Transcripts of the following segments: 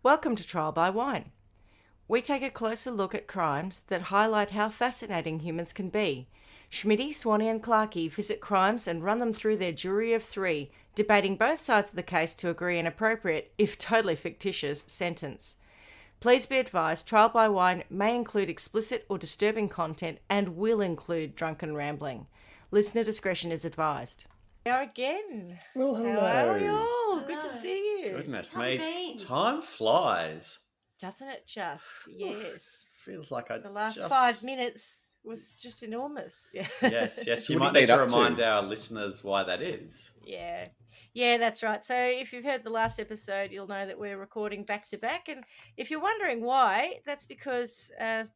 Welcome to Trial by Wine. We take a closer look at crimes that highlight how fascinating humans can be. Schmitty, Swanee and Clarky visit crimes and run them through their jury of three, debating both sides of the case to agree an appropriate, if totally fictitious, sentence. Please be advised, Trial by Wine may include explicit or disturbing content and will include drunken rambling. Listener discretion is advised. We are again. Well, hello. How are we all? Hello. Good to see you. Goodness How have you me, been? time flies. Doesn't it just? Yes. Feels like The last 5 minutes was just enormous. Yeah. Yes. You What might have you need been to up to? remind our listeners why that is. Yeah, that's right. So if you've heard the last episode, you'll know that we're recording back to back. And if you're wondering why, that's because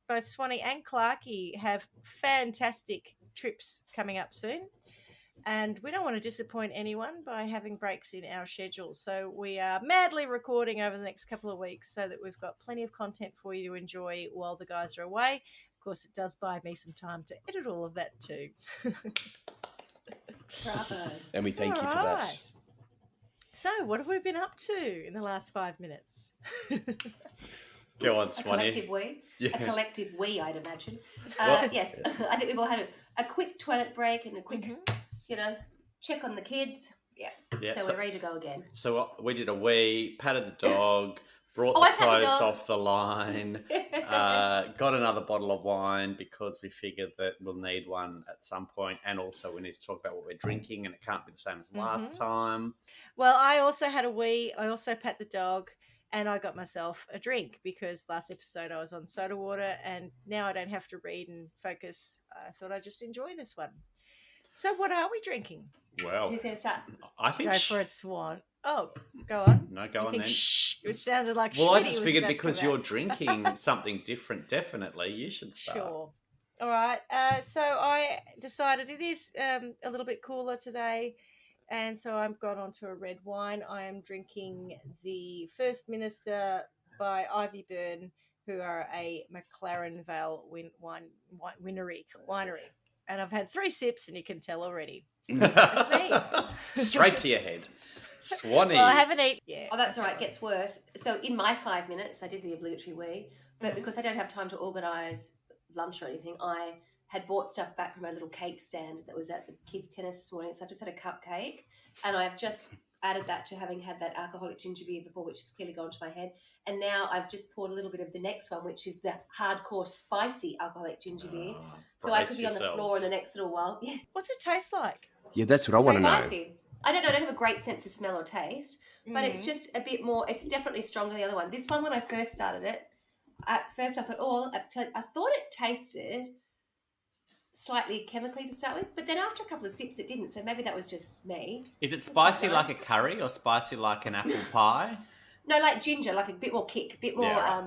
both Swanee and Clarky have fantastic trips coming up soon. And we don't want to disappoint anyone by having breaks in our schedule. So we are madly recording over the next couple of weeks so that we've got plenty of content for you to enjoy while the guys are away. Of course, it does buy me some time to edit all of that too. Bravo. And we thank you for Alright. that. So, what have we been up to in the last 5 minutes? Go on, A Swanee. collective we. Yeah. A collective we, I'd imagine. Well- Yes, I think we've all had a quick toilet break and a quick, Mhm. check on the kids. Yeah. Yeah, So we're ready to go again. So we did a wee, patted the dog, brought Oh, the I patted the clothes dog. off the line, got another bottle of wine because we figured that we'll need one at some point, and also we need to talk about what we're drinking, and it can't be the same as last time. Well, I also had a wee. I also pat the dog, and I got myself a drink because last episode I was on soda water, and now I don't have to read and focus. I thought I'd just enjoy this one. So, what are we drinking? Well, Who's going to start? I think Go for it, Swan. Oh, go on. No, go You on think then. shh? It sounded like Well, I Schmitty just was figured about to because come you're out. drinking something different, definitely you should start. Sure. All right. So I decided it is a little bit cooler today, and so I've gone on to a red wine. I am drinking the First Minister by Ivy Byrne, who are a McLaren Vale winery. And I've had 3 sips, and you can tell already. That's me. Straight to your head. Swanee. Well, I haven't eaten. Yeah. Oh, that's all right. It gets worse. So in my 5 minutes, I did the obligatory wee, but because I don't have time to organise lunch or anything, I had bought stuff back from a little cake stand that was at the kids' tennis this morning. So I've just had a cupcake, and I've just added that to having had that alcoholic ginger beer before, which has clearly gone to my head. And now I've just poured a little bit of the next one, which is the hardcore spicy alcoholic ginger beer. So I could be on the floor in the next little while. Yeah, What's it taste like? Yeah, that's what I want to know. spicy. I don't know. I don't have a great sense of smell or taste, but it's just a bit more. It's definitely stronger than the other one. This one, when I first started it, at first I thought, I thought it tasted slightly chemically to start with, but then after a couple of sips, it didn't. So maybe that was just me. Is it It's spicy quite like a nice. curry or spicy like an apple pie? No, like ginger, like a bit more kick, a bit more. Yeah.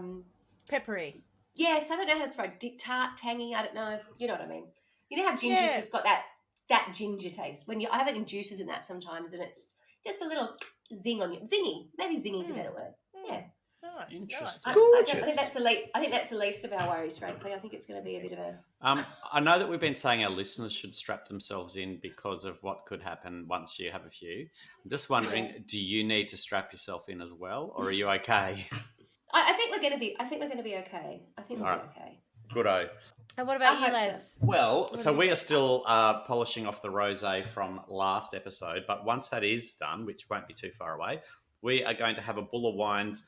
Peppery. Yes, I don't know how to describe tart, tangy. I don't know. You know what I mean? You know how ginger's Yeah. just got that ginger taste. I have it in juices and that sometimes, and it's just a little zing on you. Zingy, maybe zingy's a better word. Yeah. Nice. Interesting. I think that's the least of our worries, frankly. I think it's going to be a bit of a. I know that we've been saying our listeners should strap themselves in because of what could happen once you have a few. I'm just wondering, do you need to strap yourself in as well, or are you okay? I think we're going to be. I think we're going to be okay. I think we'll All be right. okay. Good-o. And what about I you, hope so. lads? Well, so we are still polishing off the rosé from last episode, but once that is done, which won't be too far away, we are going to have a Buller Wines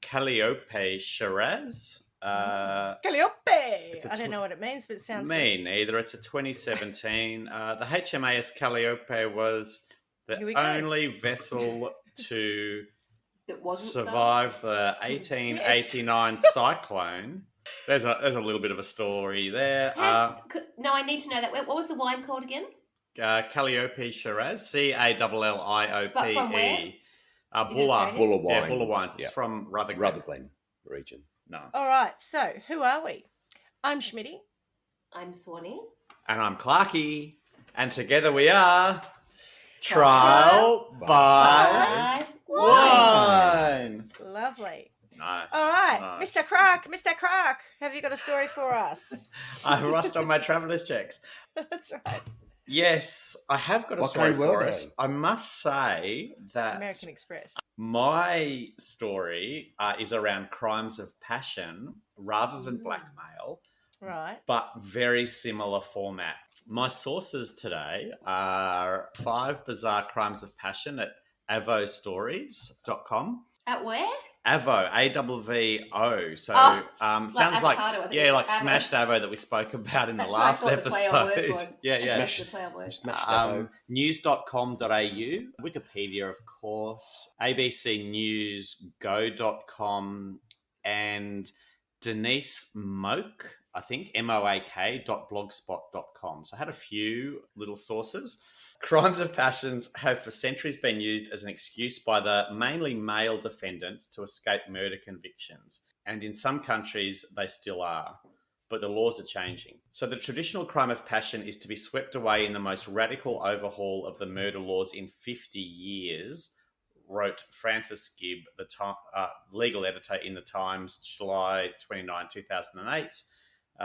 Calliope Shiraz. Calliope. a I don't know what it means, but it sounds Me neither. It's a 2017. The HMAS Calliope was the Here we go. only vessel to That wasn't survive the 1889 cyclone. There's a little bit of a story there. No, I need to know that. What was the wine called again? Calliope Shiraz, Calliope. But from where? Is it Buller. Australian? Buller Wines. Yeah, Buller Wines. It's Yeah. from Rutherglen. Rutherglen region. No. All right. So, who are we? I'm Schmitty. I'm Swanee. And I'm Clarky. And together we are Trial by Wine. Lovely. Nice. All right, nice. Mr. Croc, have you got a story for us? I rust on my traveller's checks. That's right. Yes, I have got a What story kind were for they? it. I must say that American Express. my story is around crimes of passion rather than Mm. blackmail, Right. but very similar format. My sources today are 5 bizarre crimes of passion at avostories.com. At where? Avo, A-V-V-O. So sounds like, avocado, I think yeah, it's like Avo. smashed Avo that we spoke about in the That's what I last thought the play on words episode. was. Yeah, That's yeah. what the play on words. Smashed Avo. News.com.au, Wikipedia, of course, abcnewsgo.com, and Denise Moak, I think, moak.blogspot.com. So I had a few little sources. Crimes of passions have for centuries been used as an excuse by the mainly male defendants to escape murder convictions. And in some countries, they still are. But the laws are changing. So the traditional crime of passion is to be swept away in the most radical overhaul of the murder laws in 50 years, wrote Francis Gibb, the legal editor in the Times, July 29, 2008.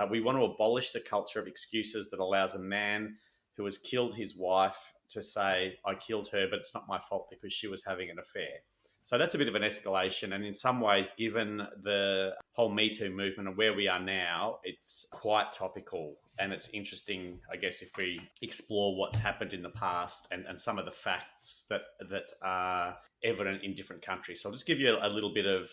We want to abolish the culture of excuses that allows a man who has killed his wife to say, I killed her, but it's not my fault because she was having an affair. So that's a bit of an escalation. And in some ways, given the whole Me Too movement and where we are now, it's quite topical. And it's interesting, I guess, if we explore what's happened in the past and some of the facts that are evident in different countries. So I'll just give you a little bit of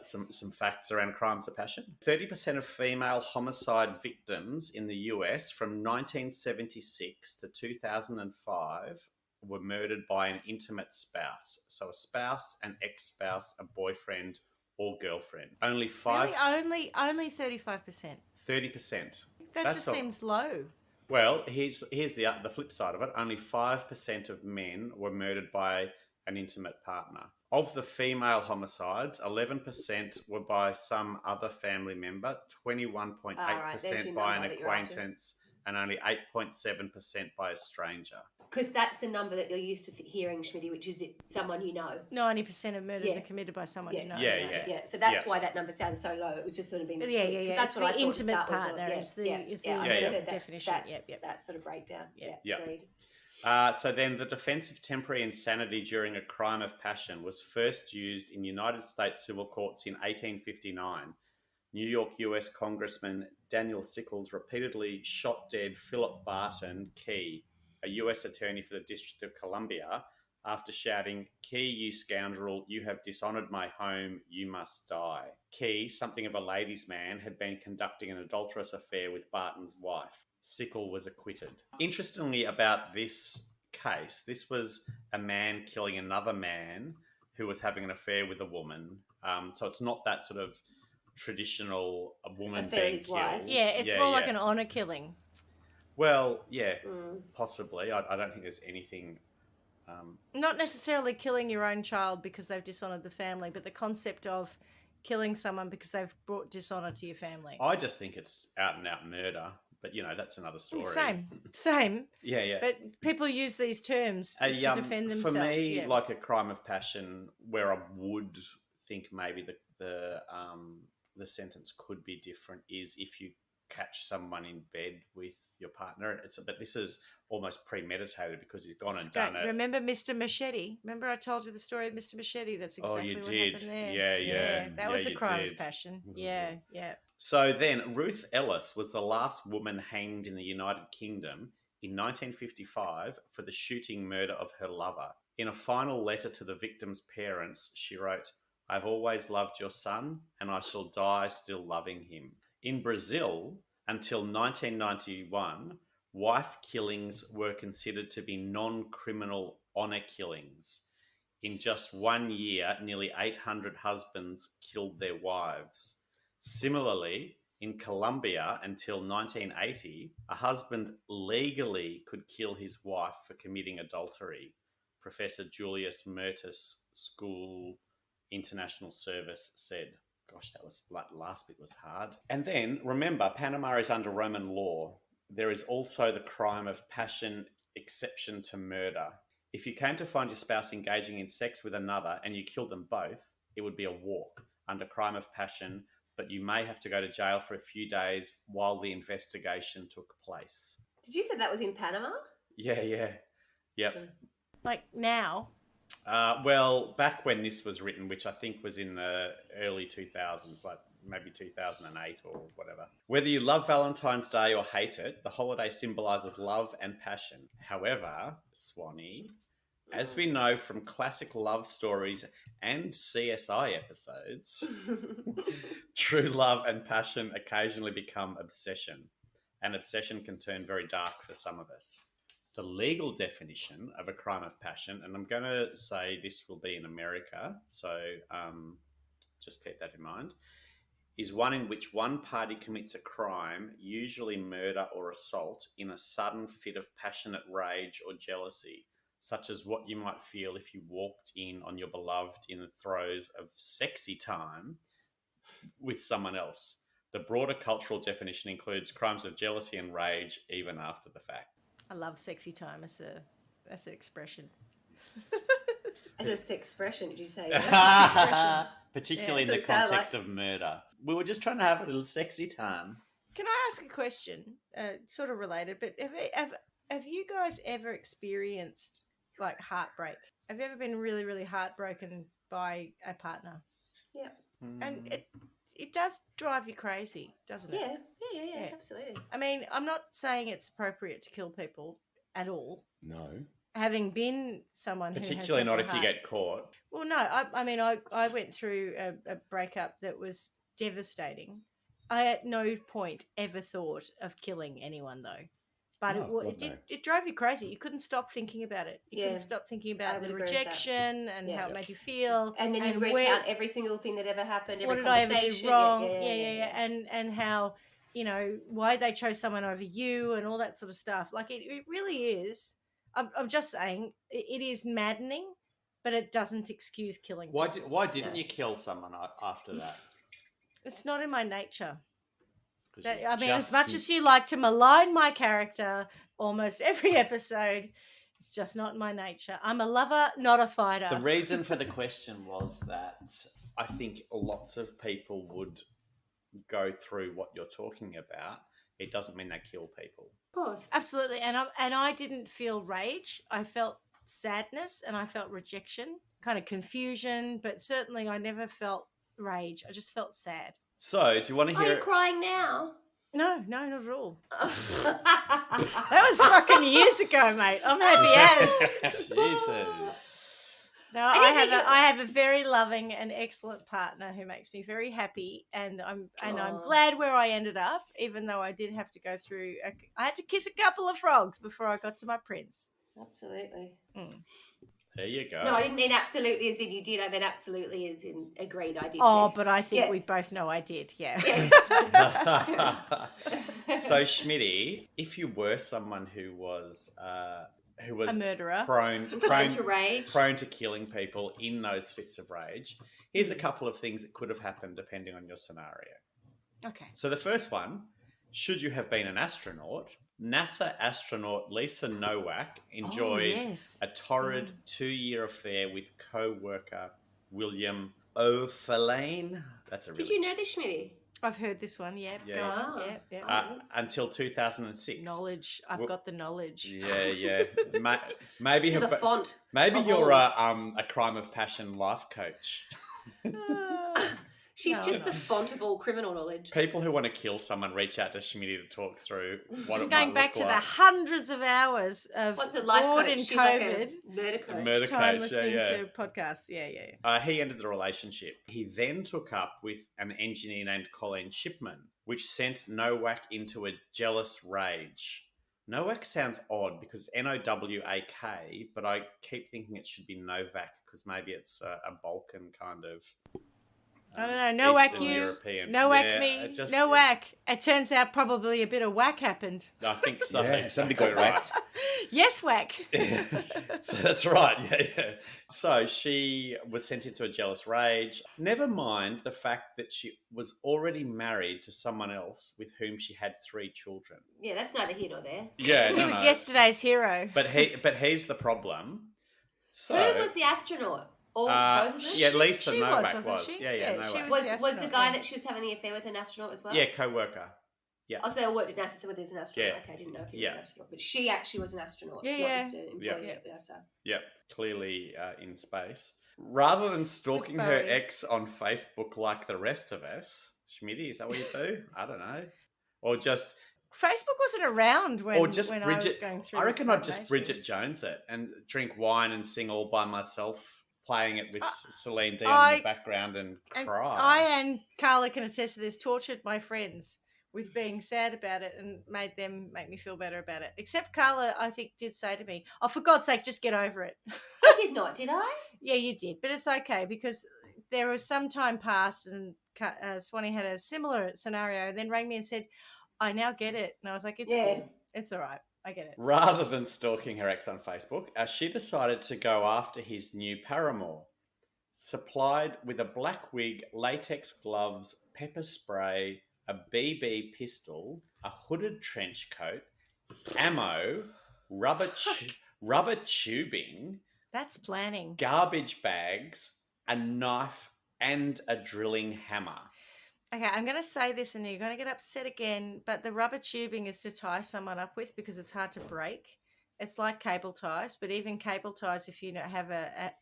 some facts around crimes of passion. 30% of female homicide victims in the US from 1976 to 2005 were murdered by an intimate spouse. So a spouse, an ex-spouse, a boyfriend, or girlfriend. Only five. Really? Only 35%. 30%. That That's just a- seems low. Well, here's the flip side of it. Only 5% of men were murdered by an intimate partner. Of the female homicides, 11% were by some other family member, 21.8% by an number that you're after. acquaintance, and only 8.7% by a stranger. Because that's the number that you're used to hearing, Schmitty, which is someone you know. 90% of murders Yeah. are committed by someone Yeah. you know. Yeah, right? yeah. So that's Yeah. why that number sounds so low. It was just sort of being Yeah, split. yeah, 'Cause yeah. That's It's what the I thought to intimate start with. partner is the I've Yeah, never yeah. heard that definition. That, Yep. that sort of breakdown. Yep. Yeah, Yep. agreed. So then the defense of temporary insanity during a crime of passion was first used in United States civil courts in 1859. New York US Congressman Daniel Sickles repeatedly shot dead Philip Barton Key, a US attorney for the District of Columbia, after shouting, "Key, you scoundrel, you have dishonored my home, you must die." Key, something of a ladies' man, had been conducting an adulterous affair with Barton's wife. Sickle was acquitted. Interestingly about this case, this was a man killing another man who was having an affair with a woman. So it's not that sort of traditional a woman Affair with being his killed. wife. Yeah, it's more like an honour killing. Well, yeah, Mm. possibly. I don't think there's anything. Not necessarily killing your own child because they've dishonoured the family, but the concept of killing someone because they've brought dishonour to your family. I just think it's out and out murder. But that's another story. Same. Yeah, yeah. But people use these terms to defend themselves. For me, yeah. like a crime of passion, where I would think maybe the sentence could be different is if you catch someone in bed with your partner. But this is almost premeditated because he's gone and done it. Remember Mr. Machete? Remember I told you the story of Mr. Machete? That's exactly what happened there. Yeah. That was a you crime did. of passion. Mhm. Yeah. So then, Ruth Ellis was the last woman hanged in the United Kingdom in 1955 for the shooting murder of her lover. In a final letter to the victim's parents, she wrote, "I've always loved your son, and I shall die still loving him." In Brazil, until 1991, wife killings were considered to be non-criminal honour killings. In just 1 year, nearly 800 husbands killed their wives. Similarly, in Colombia until 1980, a husband legally could kill his wife for committing adultery. Professor Julius Mertis, School International Service, said. Gosh, that last bit was hard. And then, remember, Panama is under Roman law. There is also the crime of passion exception to murder. If you came to find your spouse engaging in sex with another and you killed them both, it would be a walk under crime of passion, but you may have to go to jail for a few days while the investigation took place. Did you say that was in Panama? Yeah. Yep. Like now? Well, back when this was written, which I think was in the early 2000s, like maybe 2008 or whatever. Whether you love Valentine's Day or hate it, the holiday symbolizes love and passion. However, Swanee, as we know from classic love stories and CSI episodes, true love and passion occasionally become obsession, and obsession can turn very dark for some of us. The legal definition of a crime of passion, and I'm going to say this will be in America, so just keep that in mind, is one in which one party commits a crime, usually murder or assault, in a sudden fit of passionate rage or jealousy, such as what you might feel if you walked in on your beloved in the throes of sexy time with someone else. The broader cultural definition includes crimes of jealousy and rage even after the fact. I love sexy time as an expression. As a sex expression, did you say that? Particularly in Yeah, the so it sounded context of murder. We were just trying to have a little sexy time. Can I ask a question? Sort of related, but have you guys ever experienced like heartbreak? Have you ever been really, really heartbroken by a partner? Yeah. And it does drive you crazy, doesn't it? Yeah, absolutely. I mean, I'm not saying it's appropriate to kill people at all. No. Having been someone who Particularly has not had if you get caught. Well, no, I mean, I went through a breakup that was devastating. I at no point ever thought of killing anyone, though. But No, it drove you crazy. You couldn't stop thinking about it. You couldn't stop thinking about the would agree with that. rejection and how it Yeah. made you feel. And then you recount every single thing that ever happened, what every did I ever do conversation. wrong? And how, you know, why they chose someone over you and all that sort of stuff. Like it really is. I'm just saying it is maddening, but it doesn't excuse killing people. Why didn't you kill someone after that? It's not in my nature. 'Cause I you mean, as just much as you like to malign my character almost every episode, it's just not in my nature. I'm a lover, not a fighter. The reason for the question was that I think lots of people would go through what you're talking about. It doesn't mean they kill people. Of course. Absolutely. And I didn't feel rage. I felt sadness and I felt rejection, kind of confusion, but certainly I never felt rage. I just felt sad. So, do you want to Are hear? you crying now? No, not at all. That was fucking years ago, mate. I'm happy as. Jesus. No, I have a very loving and excellent partner who makes me very happy, and I'm glad where I ended up, even though I did have to go through. I had to kiss a couple of frogs before I got to my prince. Absolutely. There you go. No, I didn't mean absolutely as in you did. I meant absolutely as in agreed I did. Oh, too. but I think we both know I did. Yeah. So, Schmitty, if you were someone who was a murderer, prone to rage, prone to killing people in those fits of rage, here's a couple of things that could have happened depending on your scenario. Okay. So the first one, should you have been an astronaut, NASA astronaut Lisa Nowak enjoyed a torrid 2-year affair with co-worker William O'Fallane. That's a really... Did you know this, Schmitty? I've heard this one. Yeah. Yeah. Go on. Yeah. Until 2006. Knowledge. I've got the knowledge. Yeah. Maybe the font. Maybe you're a crime of passion life coach. She's just the font of all criminal knowledge. People who want to kill someone reach out to Schmitty to talk through what She's it going might back look to like. the hundreds of hours of What's a life bored coach? in She's COVID. like a murder coach. Murder time coach, listening yeah. to podcasts. Yeah. He ended the relationship. He then took up with an engineer named Colleen Shipman, which sent Nowak into a jealous rage. Nowak sounds odd because it's Nowak, but I keep thinking it should be Novak because maybe it's a Balkan kind of... I don't know. Nowak Eastern you. European. Nowak Yeah, me. it Nowak. It turns out probably a bit of whack happened. I think so. Yeah, somebody got whacked. Yes, whack. So that's right. Yeah. So she was sent into a jealous rage. Never mind the fact that she was already married to someone else with whom she had 3 children. Yeah, that's neither here nor there. Yeah, He was yesterday's hero. But here's the problem. So Who was the astronaut? Or both of them? Yeah, Lisa she Novak wasn't she? Yeah, Yeah, Novak. she Was the the astronaut, guy yeah. that she was having the affair with an astronaut as well? Yeah, co-worker. Yeah. I was going to work at NASA, so whether he's an astronaut. Yeah. Okay, I didn't know if he was Yeah. an astronaut. But she actually was an astronaut, Yeah, not yeah. just an employee Yeah. at NASA. Yep, clearly in space. Rather than stalking her Bowie. ex on Facebook like the rest of us, Schmitty, is that what you do? I don't know. Or just Facebook wasn't around when, or just when Bridget. I was going through. I reckon I'd just probation. Bridget Jones it and drink wine and sing all by myself, playing it with Celine Dion in the background and cry. I and Carla can attest to this. Tortured my friends with being sad about it and made them make me feel better about it. Except Carla, I think, did say to me, "Oh, for God's sake, just get over it." I did not, did I? Yeah, you did, but it's okay because there was some time passed and Swanee had a similar scenario, and then rang me and said, "I now get it," and I was like, "It's cool, it's all right, I get it." Rather than stalking her ex on Facebook, she decided to go after his new paramour. Supplied with a black wig, latex gloves, pepper spray, a BB pistol, a hooded trench coat, ammo, rubber tubing, That's planning. garbage bags, a knife, and a drilling hammer. Okay, I'm going to say this and you're going to get upset again, but the rubber tubing is to tie someone up with because it's hard to break. It's like cable ties, but even cable ties, if you know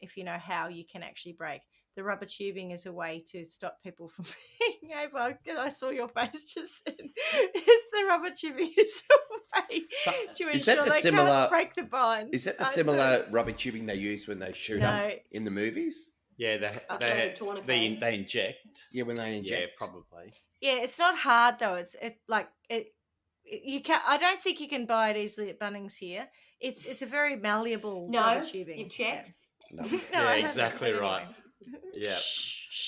if you know how, you can actually break. The rubber tubing is a way to stop people from being able. I saw your face just then. It's the rubber tubing is a way to Is that ensure the they similar- can't break the bonds. Is that the I similar saw- rubber tubing they use when they shoot No. up in the movies? Yeah, tourniquet. they inject. Yeah, when they inject. Yeah, probably. Yeah, it's not hard though. You can. I don't think you can buy it easily at Bunnings here. It's a very malleable rubber tubing. You checked? No. No, Yeah, I haven't, exactly but right. anyway. Yeah,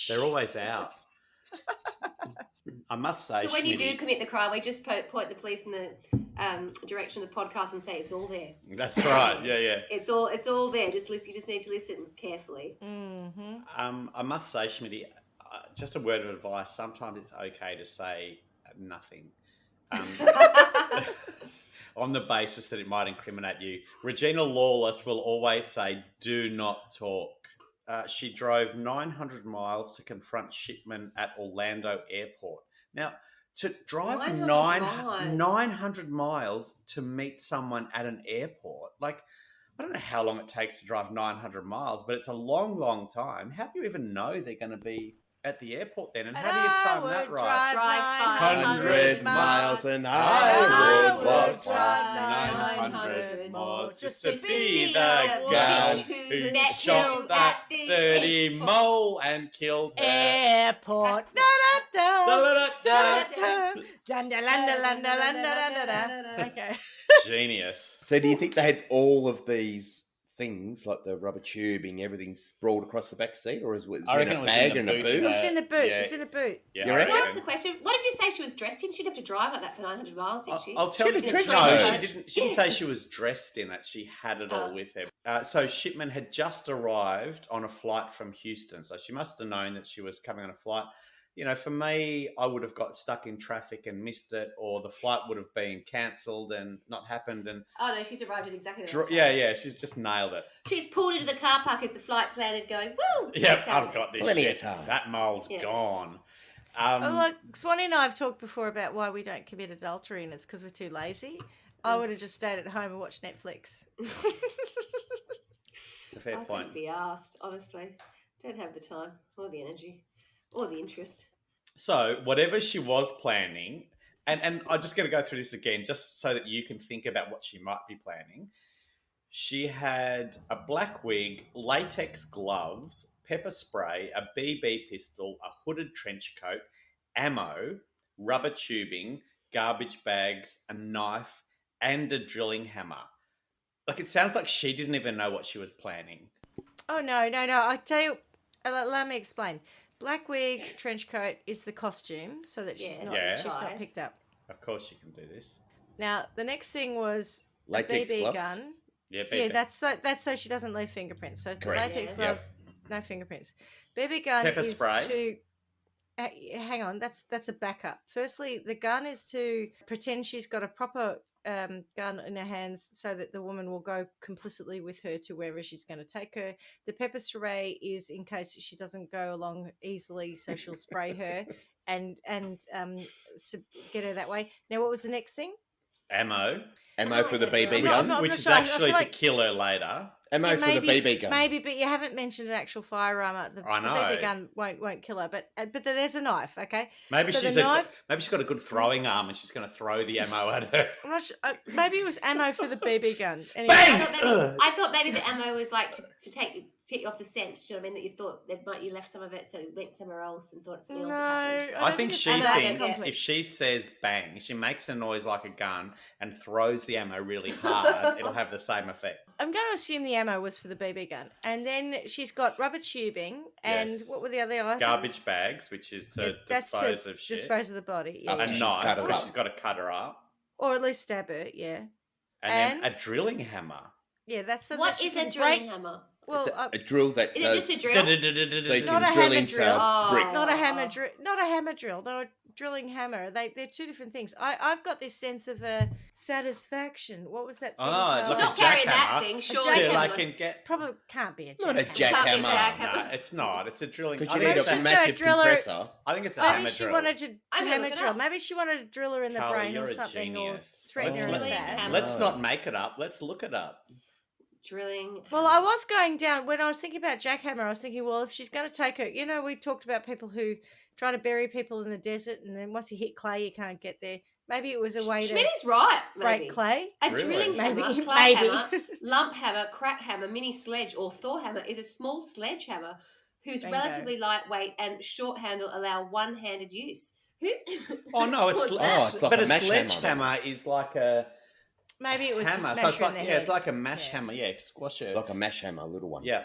they're always out. I must say, So when you do Schmitty- commit the crime, we just point the police in the direction of the podcast and say it's all there. That's right. Yeah. It's all there. You just need to listen carefully. Mm-hmm. I must say, Schmitty, just a word of advice. Sometimes it's okay to say nothing. On the basis that it might incriminate you. Regina Lawless will always say, "Do not talk." She drove 900 miles to confront Shipman at Orlando Airport. Now, to drive 900 miles to meet someone at an airport, like, I don't know how long it takes to drive 900 miles, but it's a long, long time. How do you even know they're going to be at the airport then? And how do you time that right? Drive 100 miles and I I would would walk walk 900 more just to be the girl who that shot killed that at the dirty airport. mole and killed her. Airport. Okay. Genius. So do you think they had all of these things, like the rubber tubing, everything sprawled across the back seat, or was it I in reckon a it was bag in and the a boot. boot? It was in the boot. Yeah. It was in the boot. Yeah, You I reckon? Can I reckon. ask the question? What did you say she was dressed in? She didn't have to drive like that for 900 miles, did she? I'll tell She you. had a trench No, coat. she didn't say she was dressed in it. She had it all with her. So Shipman had just arrived on a flight from Houston. So she must have known that she was coming on a flight. You know, for me, I would have got stuck in traffic and missed it, or the flight would have been cancelled and not happened. And Oh no, she's arrived at exactly the right time. yeah, she's just nailed it. She's pulled into the car park as the flight's landed, going, "Woo!" Yep, Fantastic. I've got this Plenty of shit. time. That mole's Yeah. gone. Look, Swanee and I have talked before about why we don't commit adultery, and it's because we're too lazy. I would have just stayed at home and watched Netflix. It's a fair I point. couldn't be asked, honestly. Don't have the time or the energy or the interest. So whatever she was planning, and I'm just going to go through this again just so that you can think about what she might be planning. She had a black wig, latex gloves, pepper spray, a BB pistol, a hooded trench coat, ammo, rubber tubing, garbage bags, a knife, and a drilling hammer. Like, it sounds like she didn't even know what she was planning. Oh, no. I tell you, let me explain. Black wig, trench coat is the costume so that she's Yeah. not Yeah. she's not Disguise. picked up. Of course, you can do this. Now, the next thing was Latex a BB gloves? gun. Yeah, Yeah, that's so she doesn't leave fingerprints. So Correct. latex Yeah. gloves, no fingerprints. BB gun Pepper is spray. to hang on. That's a backup. Firstly, the gun is to pretend she's got a proper gun in her hands, so that the woman will go complicitly with her to wherever she's going to take her. The pepper spray is in case she doesn't go along easily, so she'll spray her. and get her that way. Now, what was the next thing? Ammo, Ammo for the BB I'm not- gun. which not is sure. I actually feel to like- kill her later. Ammo for the BB gun. Maybe, but you haven't mentioned an actual firearm. I The know. BB gun won't kill her, but there's a knife. Okay, Maybe So the she's knife- maybe she's got a good throwing arm and she's going to throw the ammo at her. I'm not sure. Maybe it was ammo for the BB gun. Anyway, Bang! I thought maybe the ammo was like to take you off the scent. Do you know what I mean? That you thought that you left some of it, so it went somewhere else and thought something else had happened. No, I don't think it's she that thinks complex. if she says bang, she makes a noise like a gun and throws the ammo really hard, it'll have the same effect. I'm going to assume the ammo was for the BB gun, and then she's got rubber tubing, and Yes. what were the other items? Garbage bags, which is to That's dispose to of shit. dispose of the body, yeah, Oh, A yeah. she's knife, cut her because up. she's got to cut her up. Or at least stab her, yeah. And then a And- drilling hammer. Yeah, that's so What that she is can a drilling break. hammer? Well, It's a drill that Is does, it just a drill? so you Not can a drill hammer into drill. bricks. not a Oh. hammer drill, not a hammer drill, not a drilling hammer. They're two different things. I've got this sense of satisfaction. What was that thing? Oh, it's She's like called? not carrying that jackhammer. thing, A surely. jackhammer. she's Till I not- can It's get. probably can't be a Not a jackhammer. Can't be jackhammer. jackhammer. No, it's not. It's a drilling. Because I you think need it's a she's a- gonna massive drill her- compressor. I think it's a Maybe hammer she drill. wanted to I'm gonna hammer look it drill. up. Maybe she wanted to drill her in the Carly, brain you're or a something, or genius. threaten her with Drilling that. hammer. Let's not make it up. Let's look it up. Drilling. Well, I was going down when I was thinking about jackhammer. I was thinking, well, if she's going to take her, we talked about people who try to bury people in the desert, and then once you hit clay, you can't get there. Maybe it was a way to Schmitty's right. Maybe. break clay. A Really? drilling hammer, Maybe, clay maybe. hammer, lump hammer, crack hammer, mini sledge, or Thor hammer is a small sledgehammer whose Bingo. relatively lightweight and short handle allow one-handed use. Who's? Oh no, who's it's that? like but a a mash hammer, sledgehammer is like a Maybe it was to hammer. smash So it's her like in the yeah, it's head. like a mash Yeah. hammer. Yeah, squash her. Like a mash hammer, a little one. Yeah,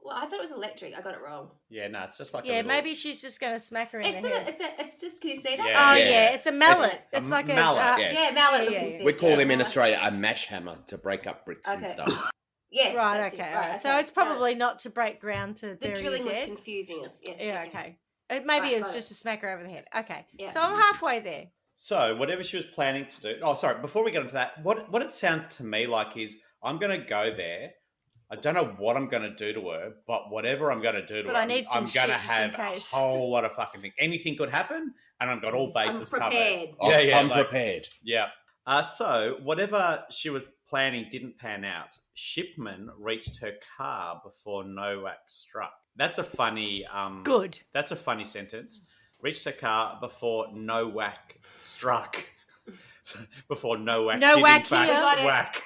Well, I thought it was electric. I got it wrong. yeah. No, it's just like a Yeah, little, maybe she's just going to smack her in It's the head. it's just. Can you see that? Yeah. Oh Yeah. yeah, it's a mallet. a It's, like a mallet, yeah. Yeah, mallet Yeah, looking yeah, thing. We call them in Yeah. Australia a mash hammer to break up bricks and Okay. stuff. Yes. Right. that's it. Okay. Right, All right. So okay. it's probably not to break ground to The bury drilling you was dead. confusing us. Yes. Yeah. Okay. Maybe Right, it was got just to smack her over the head. Okay. Yeah. So I'm halfway there. So whatever she was planning to do. Oh, sorry. Before we get into that, what it sounds to me like is I'm going to go there. I don't know what I'm going to do to her, but whatever I'm going to do to But her, I need some I'm going to shit just in have case. a whole lot of fucking things. Anything could happen, and I've got all I'm bases covered. prepared. Yeah, yeah, I'm like- prepared. Yeah. So whatever she was planning didn't pan out. Shipman reached her car before Nowak struck. That's a funny. Good. That's a funny sentence. Reached her car before Nowak struck. Before Nowak No did whack in fact here. Got it. whack.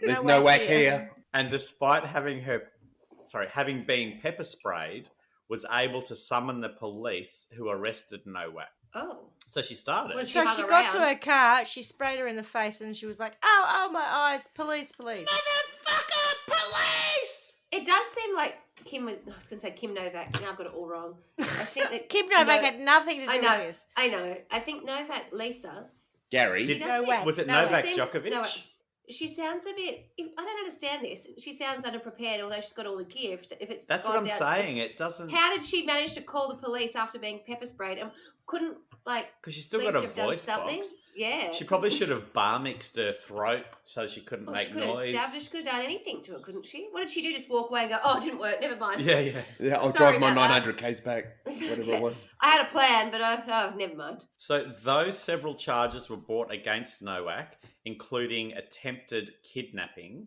There's No no whack whack here. here. And despite having been pepper sprayed, was able to summon the police who arrested Nowak. Oh. So she started. Was So hung she got to around. her car, she sprayed her in the face, and she was like, "Oh, my eyes! Police, police!" Motherfucker, police! It does seem like I was going to say Kim Novak. Now I've got it all wrong. I think that Kim Novak No- had nothing to do I know. with this. I know. I think Novak Lisa. Gary. She Did- does Novak. seem, Was it No, Novak she seems- Djokovic? no, she sounds a bit. I don't understand this. She sounds underprepared, although she's got all the gear. If it's That's what gone I'm down- saying. It doesn't How did she manage to call the police after being pepper sprayed? And couldn't because she's still police got a have done voice something? box. Yeah. She probably should have bar mixed her throat so she couldn't Well, she make could have noise. stabbed her. She could have done anything to her, couldn't she? What did she do? Just walk away and go, "Oh, it didn't work. Never mind." Yeah, yeah. Yeah, I'll Sorry drive my about that. 900 k's back. Whatever Yeah. it was. I had a plan, but never mind. So those several charges were brought against Nowak, including attempted kidnapping,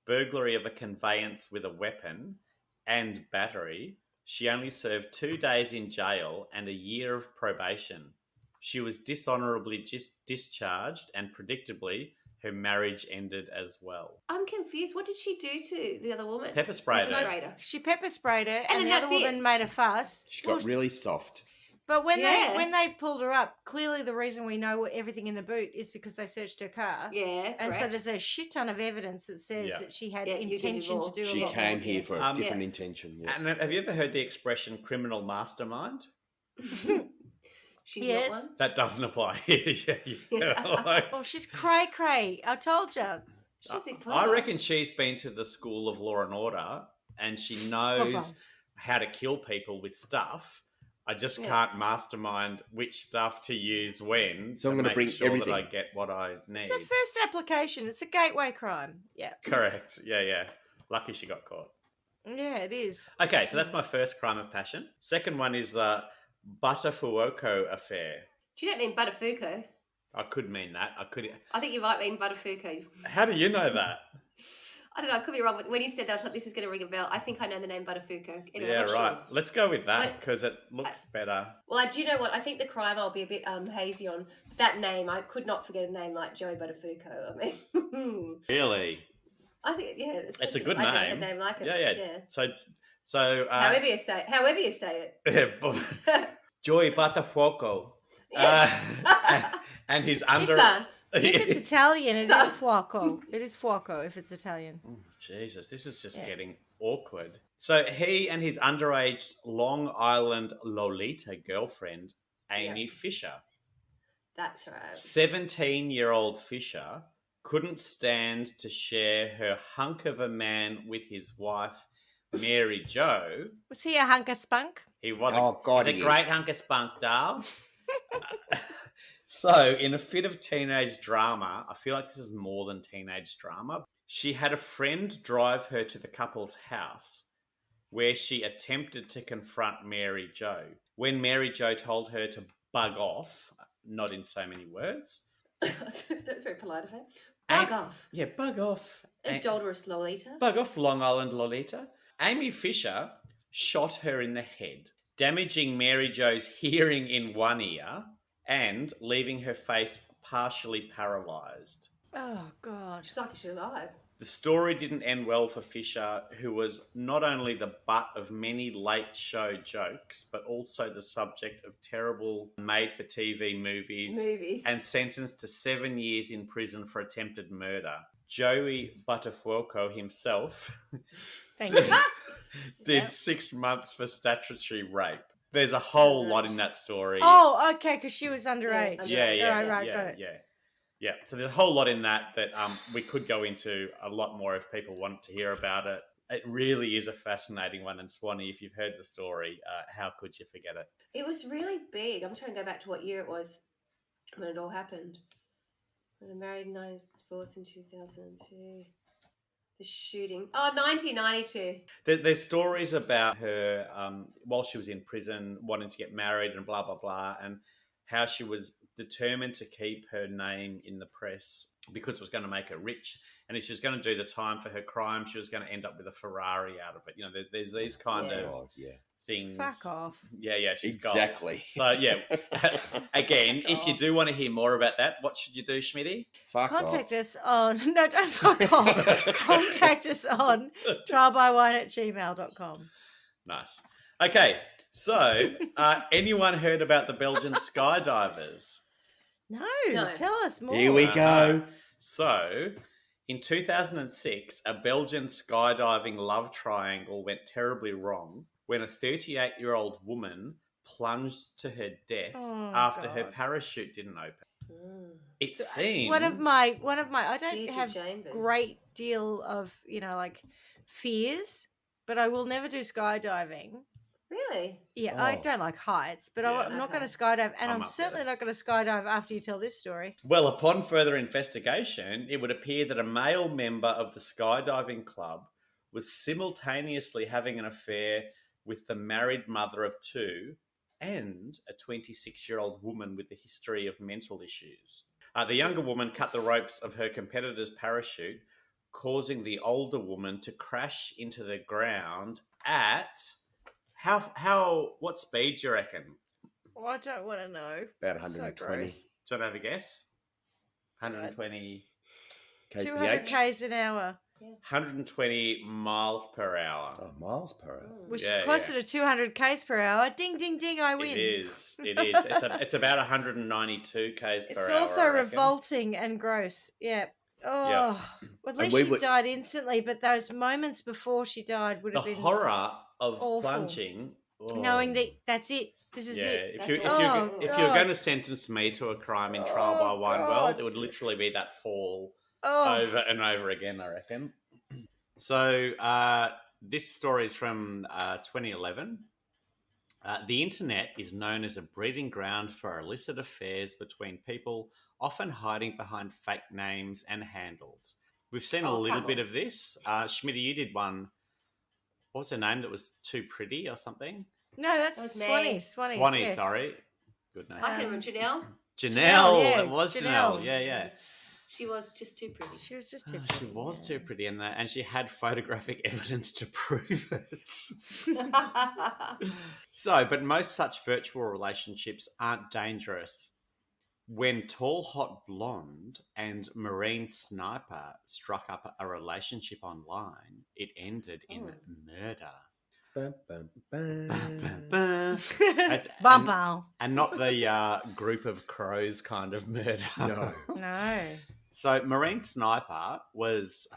burglary of a conveyance with a weapon, and battery. She only served 2 days in jail and a year of probation. She was dishonorably discharged, and predictably, her marriage ended as well. I'm confused. What did she do to the other woman? Pepper sprayed Pepper her. sprayed her. She pepper sprayed her, then and the that's other woman it. made a fuss. She got really soft. But when Yeah. they pulled her up, clearly the reason we know everything in the boot is because they searched her car. Yeah, And so correct. there's a shit ton of evidence that says Yeah. that she had Yeah, you can do intention to more. do a She lot came more. here for a Um, different Yeah. intention. Yeah. And have you ever heard the expression criminal mastermind? She's Yes. not one. That doesn't apply here. Yeah. Like, Oh, she's cray cray. I told you. She must be I clever. reckon she's been to the school of law and order and she knows how to kill people with stuff. I just Yeah. can't mastermind which stuff to use when. So I'm to gonna make bring sure everything. that I get what I need. It's a first application. It's a gateway crime. Yeah. Correct. Yeah, yeah. Lucky she got caught. Yeah, it is. Okay, so that's my first crime of passion. Second one is the Butterfuoco affair. Do you not mean Butterfuoco? I could mean that. I think you might mean Butterfuoco. How do you know that? I don't know. I could be wrong. But when you said that, I thought this is going to ring a bell. I think I know the name Butterfuoco. Anyway, Yeah, not right. Sure. Let's go with that What- because it looks better. Well, I do know what. I think the crime I'll be a bit hazy on. That name, I could not forget a name like Joey Butterfuoco. I mean, Really? I think, yeah. It's a good I never name. had a name like it. Yeah. So However you say it. Joey Butterfuoco. And he's under. Son. If it's Italian, it is fuoco. It is fuoco if it's Italian. Jesus, this is just getting awkward. So he and his underage Long Island Lolita girlfriend, Amy Fisher. That's right. 17-year-old Fisher couldn't stand to share her hunk of a man with his wife, Mary Jo. Was he a hunk of spunk? He was Oh, God, he's he a great is. hunk of spunk, Dale. So, in a fit of teenage drama, I feel like this is more than teenage drama. She had a friend drive her to the couple's house where she attempted to confront Mary Jo. When Mary Jo told her to bug off, not in so many words. That's very polite of her. And- Bug off. Yeah, bug off. Adulterous Lolita. Bug off, Long Island Lolita. Amy Fisher shot her in the head, damaging Mary Jo's hearing in one ear and leaving her face partially paralysed. Oh, God. She's lucky she's alive. The story didn't end well for Fisher, who was not only the butt of many late show jokes, but also the subject of terrible made-for-TV movies and sentenced to 7 years in prison for attempted murder. Joey Butterfuoco himself Thank you. did 6 months for statutory rape. There's a whole lot in that story. Oh, okay, because she was underage. Yeah, Right, got it. Yeah. So there's a whole lot in that we could go into a lot more if people want to hear about it. It really is a fascinating one. And Swanee, if you've heard the story, how could you forget it? It was really big. I'm trying to go back to what year it was when it all happened. I was married in 19, divorced in 2002. The shooting. Oh, 1992. There's stories about her while she was in prison wanting to get married and blah, blah, blah, and how she was determined to keep her name in the press because it was going to make her rich. And if she was going to do the time for her crime, she was going to end up with a Ferrari out of it. You know, there's these kind of things. Fuck off. Yeah, she's Exactly. So, yeah, again, if you do want to hear more about that, what should you do, Schmitty? Fuck Contact off. us on... No, don't fuck off. Contact us on trialbywine@gmail.com. Nice. Okay, so anyone heard about the Belgian skydivers? No, tell us more. Here we go. So, in 2006, a Belgian skydiving love triangle went terribly wrong when a 38-year-old woman plunged to her death after her parachute didn't open. It seems one of my I don't Deirdre have Chambers. great deal of, like fears, but I will never do skydiving. Really? Yeah, I Oh. don't like heights, but Yeah. I'm not going Okay. to skydive, and I'm I'm up certainly there. not going to skydive after you tell this story. Well, upon further investigation, it would appear that a male member of the skydiving club was simultaneously having an affair with the married mother of two and a 26-year-old woman with a history of mental issues. The younger woman cut the ropes of her competitor's parachute, causing the older woman to crash into the ground at what speed do you reckon? Well, I don't want to know. About So 120 gross. Do you want to have a guess? 120... 200 kph. k's an hour, 120 miles per hour. Oh, miles per hour. which Yeah, is closer to 200 k's per hour. Ding, ding, ding! I win. It is. It's about 192 k's per It's hour. also I reckon. revolting and gross. Yeah. Oh, well, at And least we she would- died instantly, but those moments before she died would The have been horror of awful. plunging. knowing that that's it. This is Yeah, it. if That's you all. if Oh, you're God. going to sentence me to a crime in Trial by Wine God. World, it would literally be that fall Oh, over and over again, I reckon. So this story is from 2011. The internet is known as a breeding ground for illicit affairs between people, often hiding behind fake names and handles. We've seen a little come bit on. of this. Schmitty, you did one. What was her name that was too pretty or something? No, that's That was me. Swanee. Swanee, Yeah. sorry. Goodness. I can remember Janelle. Janelle. yeah, It was Janelle. Janelle. Yeah. She was just too pretty. She was just too Oh, pretty. she was yeah. too pretty in that, and she had photographic evidence to prove it. So, but most such virtual relationships aren't dangerous. When Tall Hot Blonde and Marine Sniper struck up a relationship online, it ended in murder. Bum, bum, bum. Bum bum. And not the group of crows kind of murder. No. No. So, Marine Sniper was,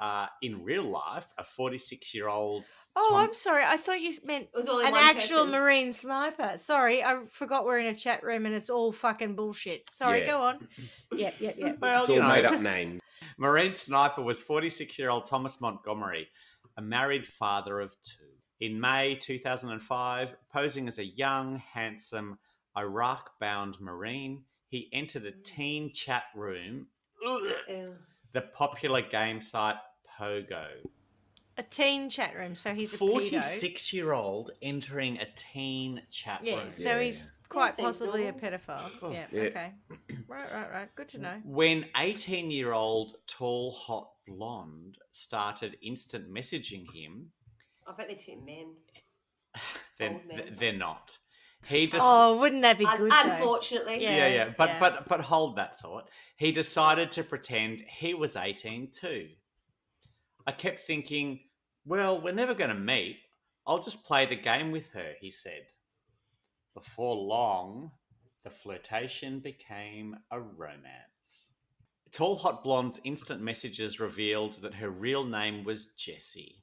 in real life, a 46-year-old. Oh, I'm sorry. I thought you meant It was only an one actual person. Marine sniper. Sorry, I forgot we're in a chat room and it's all fucking bullshit. Sorry, Yeah. go on. Yep. Well, It's all made up names. Marine Sniper was 46-year-old Thomas Montgomery, a married father of two. In May 2005, posing as a young, handsome, Iraq-bound Marine, he entered a teen chat room, Ew. the popular game site Pogo. A teen chat room, so he's a 46-year-old entering a teen chat pedo. Yeah, room. so he's quite seems possibly a normal. pedophile. Oh, Yeah, yeah. okay. Right. Good to know. When 18-year-old Tall Hot Blonde started instant messaging him, I bet they're two men. then Old men. they're not. He just Oh, wouldn't that be good? though? Unfortunately. Yeah. But hold that thought. He decided to pretend he was 18 too. I kept thinking, well, we're never going to meet. I'll just play the game with her, he said. Before long, the flirtation became a romance. Tall Hot Blonde's instant messages revealed that her real name was Jessie,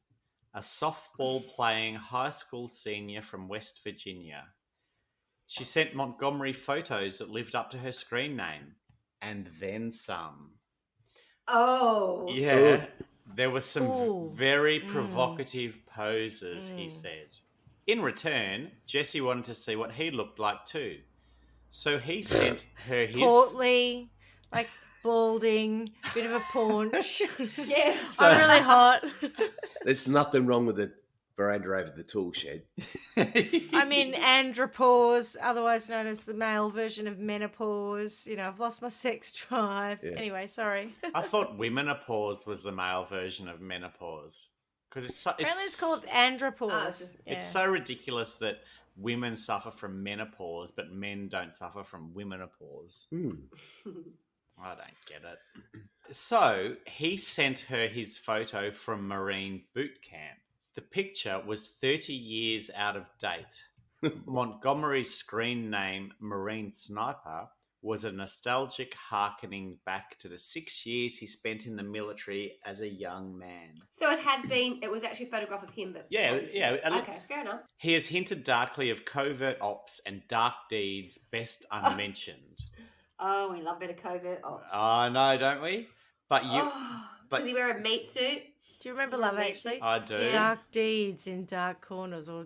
a softball-playing high school senior from West Virginia. She sent Montgomery photos that lived up to her screen name, and then some. Oh. Yeah, there were some Ooh. very provocative poses, he said. In return, Jessie wanted to see what he looked like too. So he sent her his... Portly, like balding, bit of a paunch. Yeah. I'm really hot. There's nothing wrong with the veranda over the tool shed. I'm in andropause, otherwise known as the male version of menopause. You know, I've lost my sex drive. Yeah. Anyway, sorry. I thought womenopause was the male version of menopause. Because Apparently it's called andropause. It's so ridiculous that women suffer from menopause, but men don't suffer from womenopause. I don't get it. So he sent her his photo from Marine boot camp. The picture was 30 years out of date. Montgomery's screen name, Marine Sniper, was a nostalgic harkening back to the 6 years he spent in the military as a young man. So it was actually a photograph of him, but Yeah. Okay, fair enough. He has hinted darkly of covert ops and dark deeds best unmentioned. Oh, we love a bit of covert ops. Oh, no, don't we? But Does he wear a meat suit? Do you remember Love Actually? I do. Yeah. Dark deeds in dark corners, or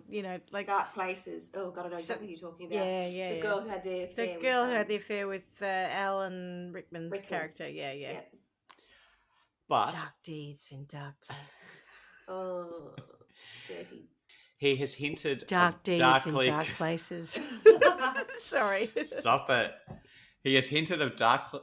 like Dark places. Oh God, I know exactly what you're talking about. Yeah. The girl who had the affair. The girl who had the affair with Alan Rickman's character. Yeah. But Dark deeds in dark places. Oh, dirty. he has hinted Dark of deeds darkly... in dark places. Sorry. Stop it. He has hinted of dark... Oh,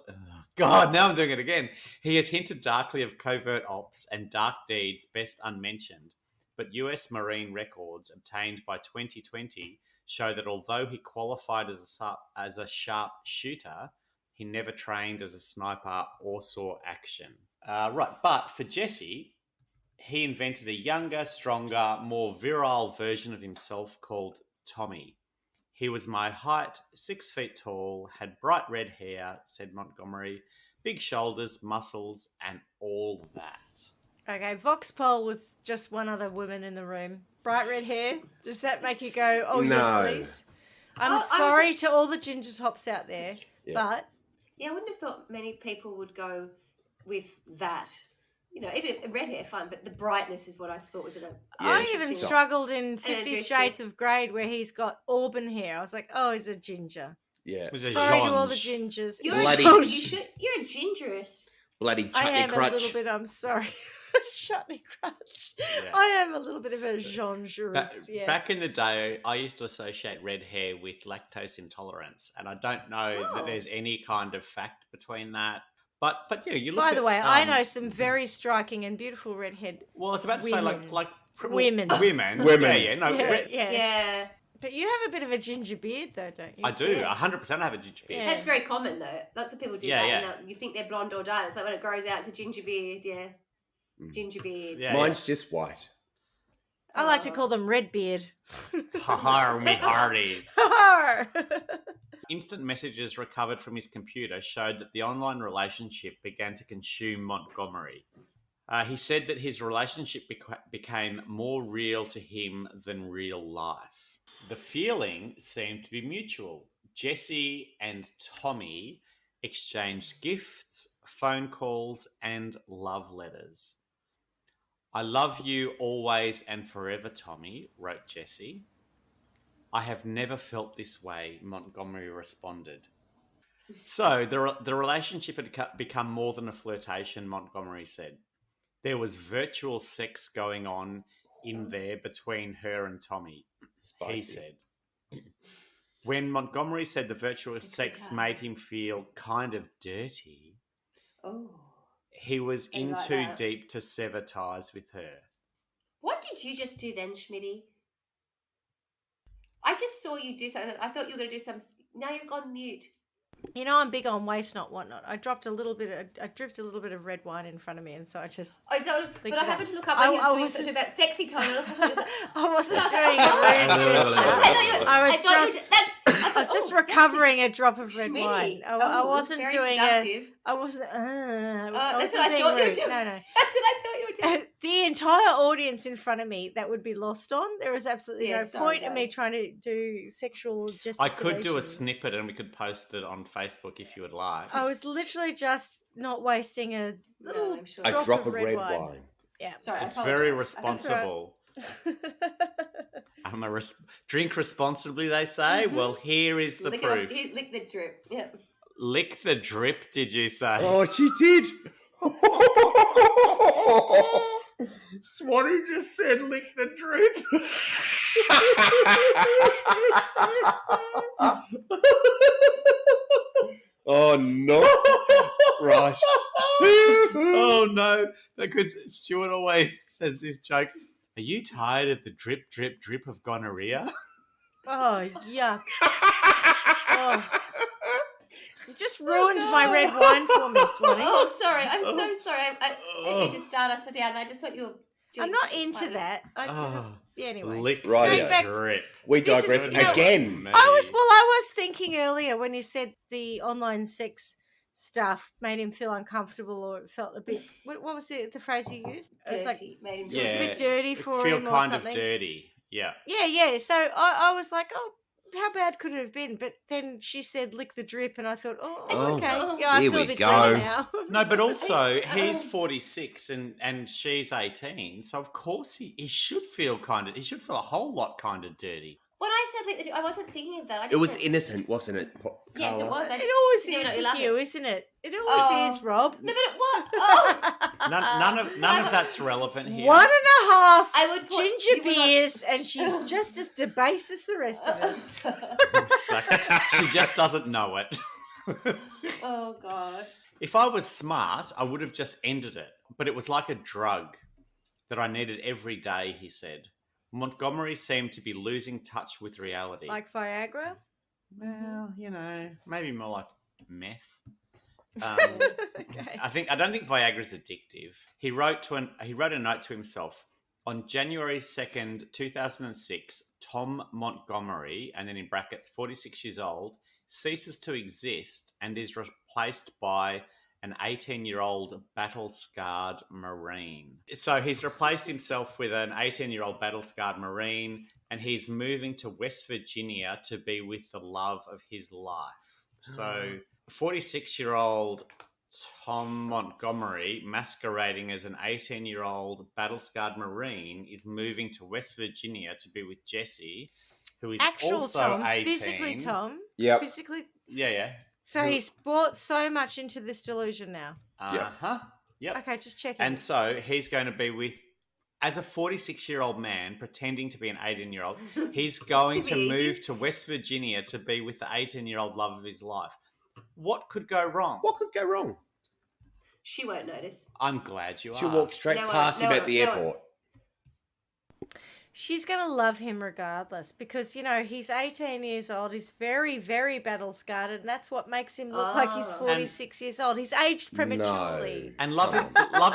God, now I'm doing it again. He has hinted darkly of covert ops and dark deeds best unmentioned, but US Marine records obtained by 2020 show that although he qualified as a sharp shooter, he never trained as a sniper or saw action. But for Jessie, he invented a younger, stronger, more virile version of himself called Tommy. He was my height, 6 feet tall, had bright red hair, said Montgomery, big shoulders, muscles, and all that. Okay, Vox poll with just one other woman in the room. Bright red hair. Does that make you go, oh, No. yes, please? I'm sorry to all the ginger tops out there, but... Yeah, I wouldn't have thought many people would go with that. You know, even red hair, fine, but the brightness is what I thought was I even struggled in 50 just Shades of Grey where he's got auburn hair. I was like, oh, he's a ginger. Yeah. It was a Sorry to all the Jean. gingers. You're Bloody- you're a gingerist. Bloody I chutney am crutch. a little bit, I'm sorry. Chutney Crunch. Yeah. I am a little bit of a Jean jurist. Yes. Back in the day, I used to associate red hair with lactose intolerance, and I don't know that Oh. there's any kind of fact between that. But yeah, you look. By the at, way, I know some very striking and beautiful redhead. Well, I was about to say women. women. Women. Yeah. No, Yeah. Yeah. But you have a bit of a ginger beard, though, don't you? I do. Yes. 100% have a ginger beard. Yeah. That's very common though. Lots of people do Yeah, that. yeah. And you think they're blonde or dark. It's like when it grows out, it's a ginger beard. Yeah. Mm. Ginger beards. Yeah. Mine's just white. I like to call them red beard. Ha me hearties. Instant messages recovered from his computer showed that the online relationship began to consume Montgomery. He said that his relationship became more real to him than real life. The feeling seemed to be mutual. Jesse and Tommy exchanged gifts, phone calls, and love letters. I love you always and forever, Tommy, wrote Jesse. I have never felt this way, Montgomery responded. So the relationship had become more than a flirtation, Montgomery said. There was virtual sex going on in there between her and Tommy, Spicy. he said. When Montgomery said the virtual Sexy sex time. made him feel kind of dirty, Oh. he was I in like too that. deep to sever ties with her. What did you just do then, Schmitty? I just saw you do something. I thought you were going to do some. Now you've gone mute. You know, I'm big on waste not, whatnot. I dripped a little bit of red wine in front of me, and so I just. Oh, so, but Licked I it happened up. to look up I- when he I was doing wasn't- something about sexy time. I wasn't I was doing like, a rude gesture. I was just recovering a drop of red wine. I wasn't doing a. I wasn't. I that's wasn't what I being thought you were rude. doing. No. That's what I thought you were doing. The entire audience in front of me that would be lost on. There is absolutely Yeah, no sorry, point in me Dave. trying to do sexual gesticulations. I could do a snippet and we could post it on Facebook if you would like. I was literally just not wasting a little I'm sure. A drop, drop of red wine. wine. Yeah. Sorry, It's I very apologise. responsible. Drink responsibly, they say. Mhm. Well, here is the Lick proof. It off, lick the drip. Yeah. Lick the drip, did you say? Oh, she did. Swanee just said lick the drip. Oh no! Right. Oh no, because Stuart always says this joke. Are you tired of the drip, drip, drip of gonorrhea? Oh, yuck. Oh. You just ruined my red wine for me, Swanee. Oh, sorry. I'm so sorry. I didn't mean to start us down. I just thought you were doing I'm not something into funny. that. Oh. Anyway. Lick Right, the yeah. Back- drip. We This digress is- no, again. I was thinking earlier when you said the online sex stuff made him feel uncomfortable, or it felt a bit. What was the phrase you used? It was like, Dirty. Made him it was a bit dirty for feel him or kind something. of dirty. Yeah. Yeah. So I was like, oh, how bad could it have been? But then she said, lick the drip, and I thought, oh, Oh, okay. Yeah, I here feel we a bit go. dirty now. No, but also he's 46 and she's 18, so of course he should feel a whole lot kind of dirty. When I said lick the drip, I wasn't thinking of that. I just It was meant- innocent, wasn't it? Yes, it Carla? was. It always Yeah, no, is you with love you, it. isn't it? It always Oh. is, Rob. No, but it what? Oh. None of that's relevant here. 1.5 I would put ginger you were not- beers, and she's just as debased as the rest of us. So, she just doesn't know it. Oh God. If I was smart, I would have just ended it. But it was like a drug that I needed every day, he said. Montgomery seemed to be losing touch with reality. Like Viagra? Well, maybe more like meth. Okay. I don't think Viagra's addictive. He wrote a note to himself on January 2nd, 2006. Tom Montgomery, and then in brackets, 46 years old, ceases to exist and is replaced by an 18-year-old battle-scarred Marine. So he's replaced himself with an 18-year-old battle-scarred Marine, and he's moving to West Virginia to be with the love of his life. So 46-year-old Tom Montgomery, masquerading as an 18-year-old battle-scarred Marine, is moving to West Virginia to be with Jesse, who is Actual also Tom, 18. physically Tom. Yep. Physically. Yeah. So he's bought so much into this delusion now. Uh-huh. Yep. Okay, just checking. And so he's going to be with, as a 46-year-old man pretending to be an 18-year-old, he's going to Should be move easy. to West Virginia to be with the 18-year-old love of his life. What could go wrong? What could go wrong? She won't notice. I'm glad you She'll asked. walk straight No one- past him no at one- the no one- airport. She's going to love him regardless because, you know, he's 18 years old. He's very, very battle scarred, and that's what makes him look like he's Oh. 46 years old. He's aged prematurely. And love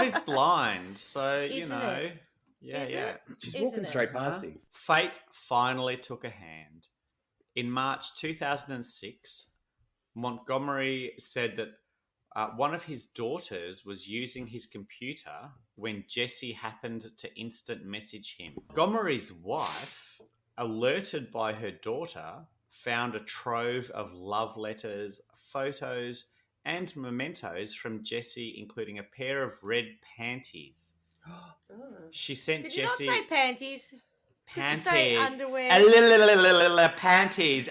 is blind, so Isn't you know. it? Yeah, Is yeah. it? She's Isn't walking it? straight past him. Fate finally took a hand. In March 2006, Montgomery said that one of his daughters was using his computer when Jesse happened to instant message him. Montgomery's wife, alerted by her daughter, found a trove of love letters, photos, and mementos from Jesse, including a pair of red panties. Oh. She sent Did you Jesse not say panties? panties. Did you say underwear? Panties.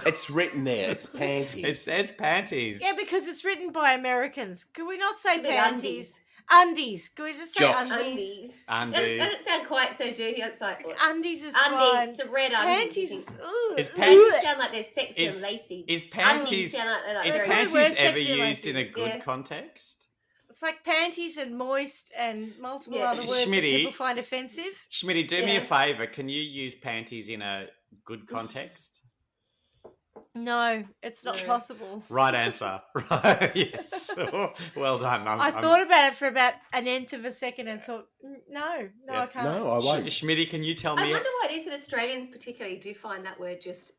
It's written there. It's panties. It says panties. Yeah, because it's written by Americans. Can we not say Could be panties? Undies. Can we just say Jocks. undies? Undies. Doesn't sound quite so dirty. It's like Undies is fine. undies. Some red Panties undies. is... Ooh. Is Panties sound like they're sexy Is- and lacy. Is Undies panties sound like they're like is very- Wear panties ever sexy used in a lacy. good Yeah. context? It's like panties and moist and multiple Yeah. other words that Schmitty. people find offensive. Schmitty, do me a Yeah. favour. Can you use panties in a good context? No, it's not No. possible. Right answer. Right. Yes. Well done. I thought about it for about an nth of a second and thought, no, Yes. I can't. No, I won't. Schmitty, can you tell I me? wonder why it is that Australians particularly do find that word just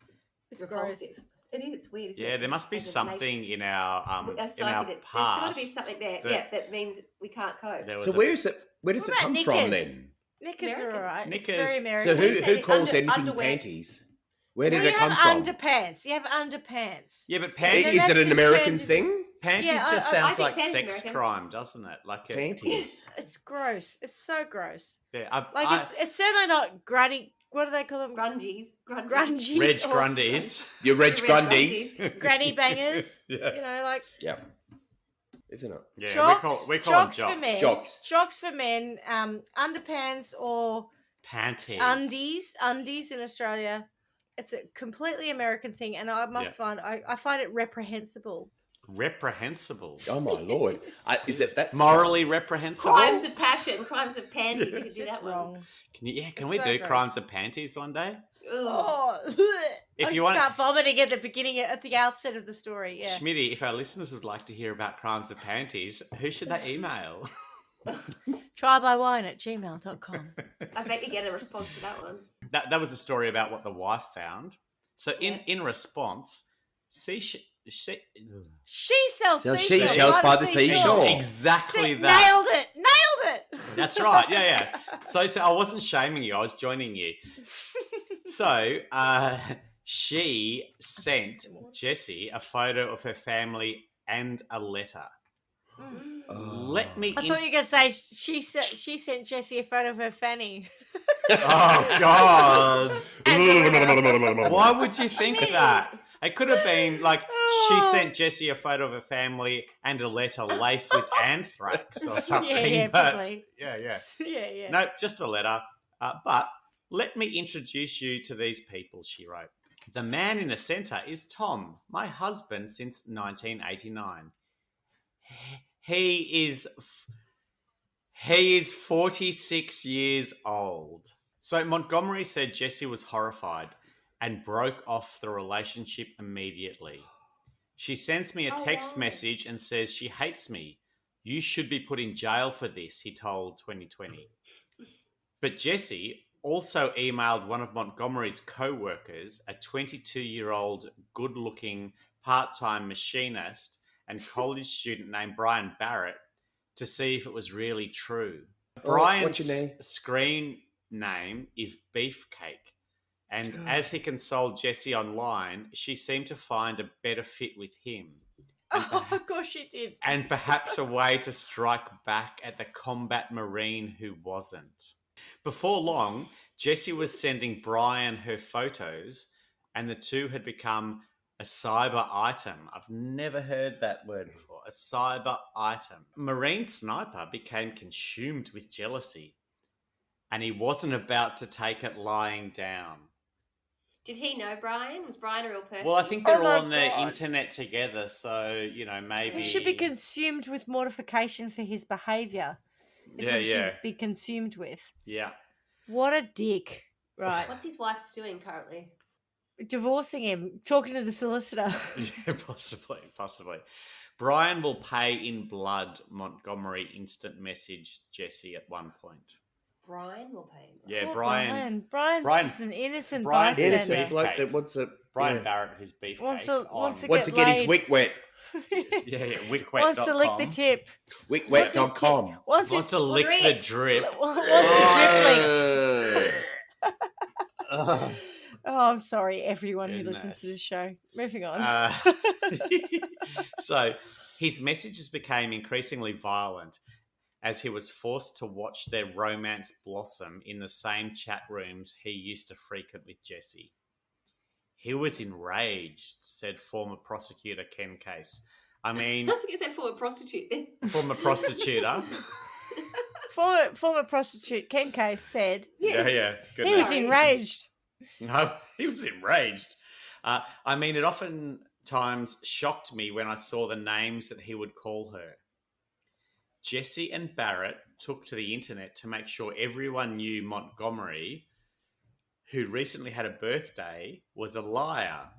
It's gross. repulsive. It is. It's weird. Isn't Yeah, it? there Just must be as a something in our nation. in our There's past. got to be something there. that that means we can't cope. there was So a- where is it? Where does What it about come from knickers? then? Knickers are American. all right. It's Knickers. very So American. We who say calls under- anything underwear. panties? Where did We it come have from? underpants. You have underpants. Yeah, but And panties. then Is that's it an been American turned- thing? Panties Yeah, just I sounds think like panties sex American. crime, doesn't it? Like it, Panties. It's gross. It's so gross. yeah, Like it's certainly not grunny. What do they call them? Grungies. Grungies. Reg or Grundies. Your Reg Your Reg Grundies. Granny bangers. Yeah. You know, like Yeah. Isn't it? Yeah, jocks. we call them Jocks for jocks. men. Jocks. Jocks for men. Underpants or Panties. undies in Australia. It's a completely American thing, and I must Yeah. find I find it reprehensible. Reprehensible. Oh my lord! Is it that Morally reprehensible. Crimes of passion. Crimes of panties. You could do It's that one. wrong. Can you? Yeah, can It's we so do gross. crimes of panties one day? Ugh. Oh, If I you want- start vomiting at the beginning, at the outset of the story. Yeah. Schmitty, if our listeners would like to hear about crimes of panties, who should they email? Trybywine@gmail.com. I bet you get a response to that one. That was a story about what the wife found. So Yeah. in response, she She sells Sells seashells seashells by the seashore. exactly See, that. nailed it. Nailed it. That's right. Yeah. So I wasn't shaming you. I was joining you. So she sent Jessie a photo of her family and a letter. Let me. I thought you were going to say she sent Jessie a photo of her fanny. Oh God! And Why would you think that? It could have been like she Oh. sent Jessie a photo of her family and a letter laced with anthrax or something. Yeah, but- probably. yeah. Yeah. No, just a letter. But let me introduce you to these people, she wrote. The man in the centre is Tom, my husband since 1989. He is 46 years old. So Montgomery said Jessie was horrified and broke off the relationship immediately. She sends me a text message and says she hates me. You should be put in jail for this, he told 2020. But Jessie also emailed one of Montgomery's co-workers, a 22-year-old good-looking part-time machinist and college student named Brian Barrett, to see if it was really true. Brian's what's your name? screen name is Beefcake. And as he consoled Jessie online, she seemed to find a better fit with him. Oh, of course she did. And perhaps a way to strike back at the combat marine who wasn't. Before long, Jessie was sending Brian her photos, and the two had become a cyber item. I've never heard that word before. a cyber item. Marine Sniper became consumed with jealousy, and he wasn't about to take it lying down. Did he know Brian? Was Brian a real person? Well, I think they're Oh all my on the God. internet together, so, maybe... He should be consumed with mortification for his behaviour. Is what he should be consumed with. Yeah. What a dick. Right. What's his wife doing currently? Divorcing him, talking to the solicitor. Yeah, possibly. Brian will pay in blood, Montgomery instant message Jesse at one point. Brian will pay him. Yeah, Poor Brian. Brian's Brian- just an innocent Brian's The bystander. innocent bloke that wants a Brian Barrett, who's beefcake Wants to wants to get his laid. wick wet. Yeah, wickwet.com. Wants to lick the tip. Wickwet.com. Wants Wants his to lick the drip. wants the drip licked. Uh, Oh, I'm sorry, everyone who listens to Goodness. this show. Moving on. So his messages became increasingly violent as he was forced to watch their romance blossom in the same chat rooms he used to frequent with Jesse. He was enraged, said former prosecutor Ken Case. I mean, I think you said former prostitute then. former prostitutor. Former prostitute Ken Case said Yeah. Good he was Sorry. enraged. No, he was enraged. I mean, it oftentimes shocked me when I saw the names that he would call her. Jesse and Barrett took to the internet to make sure everyone knew Montgomery, who recently had a birthday, was a liar.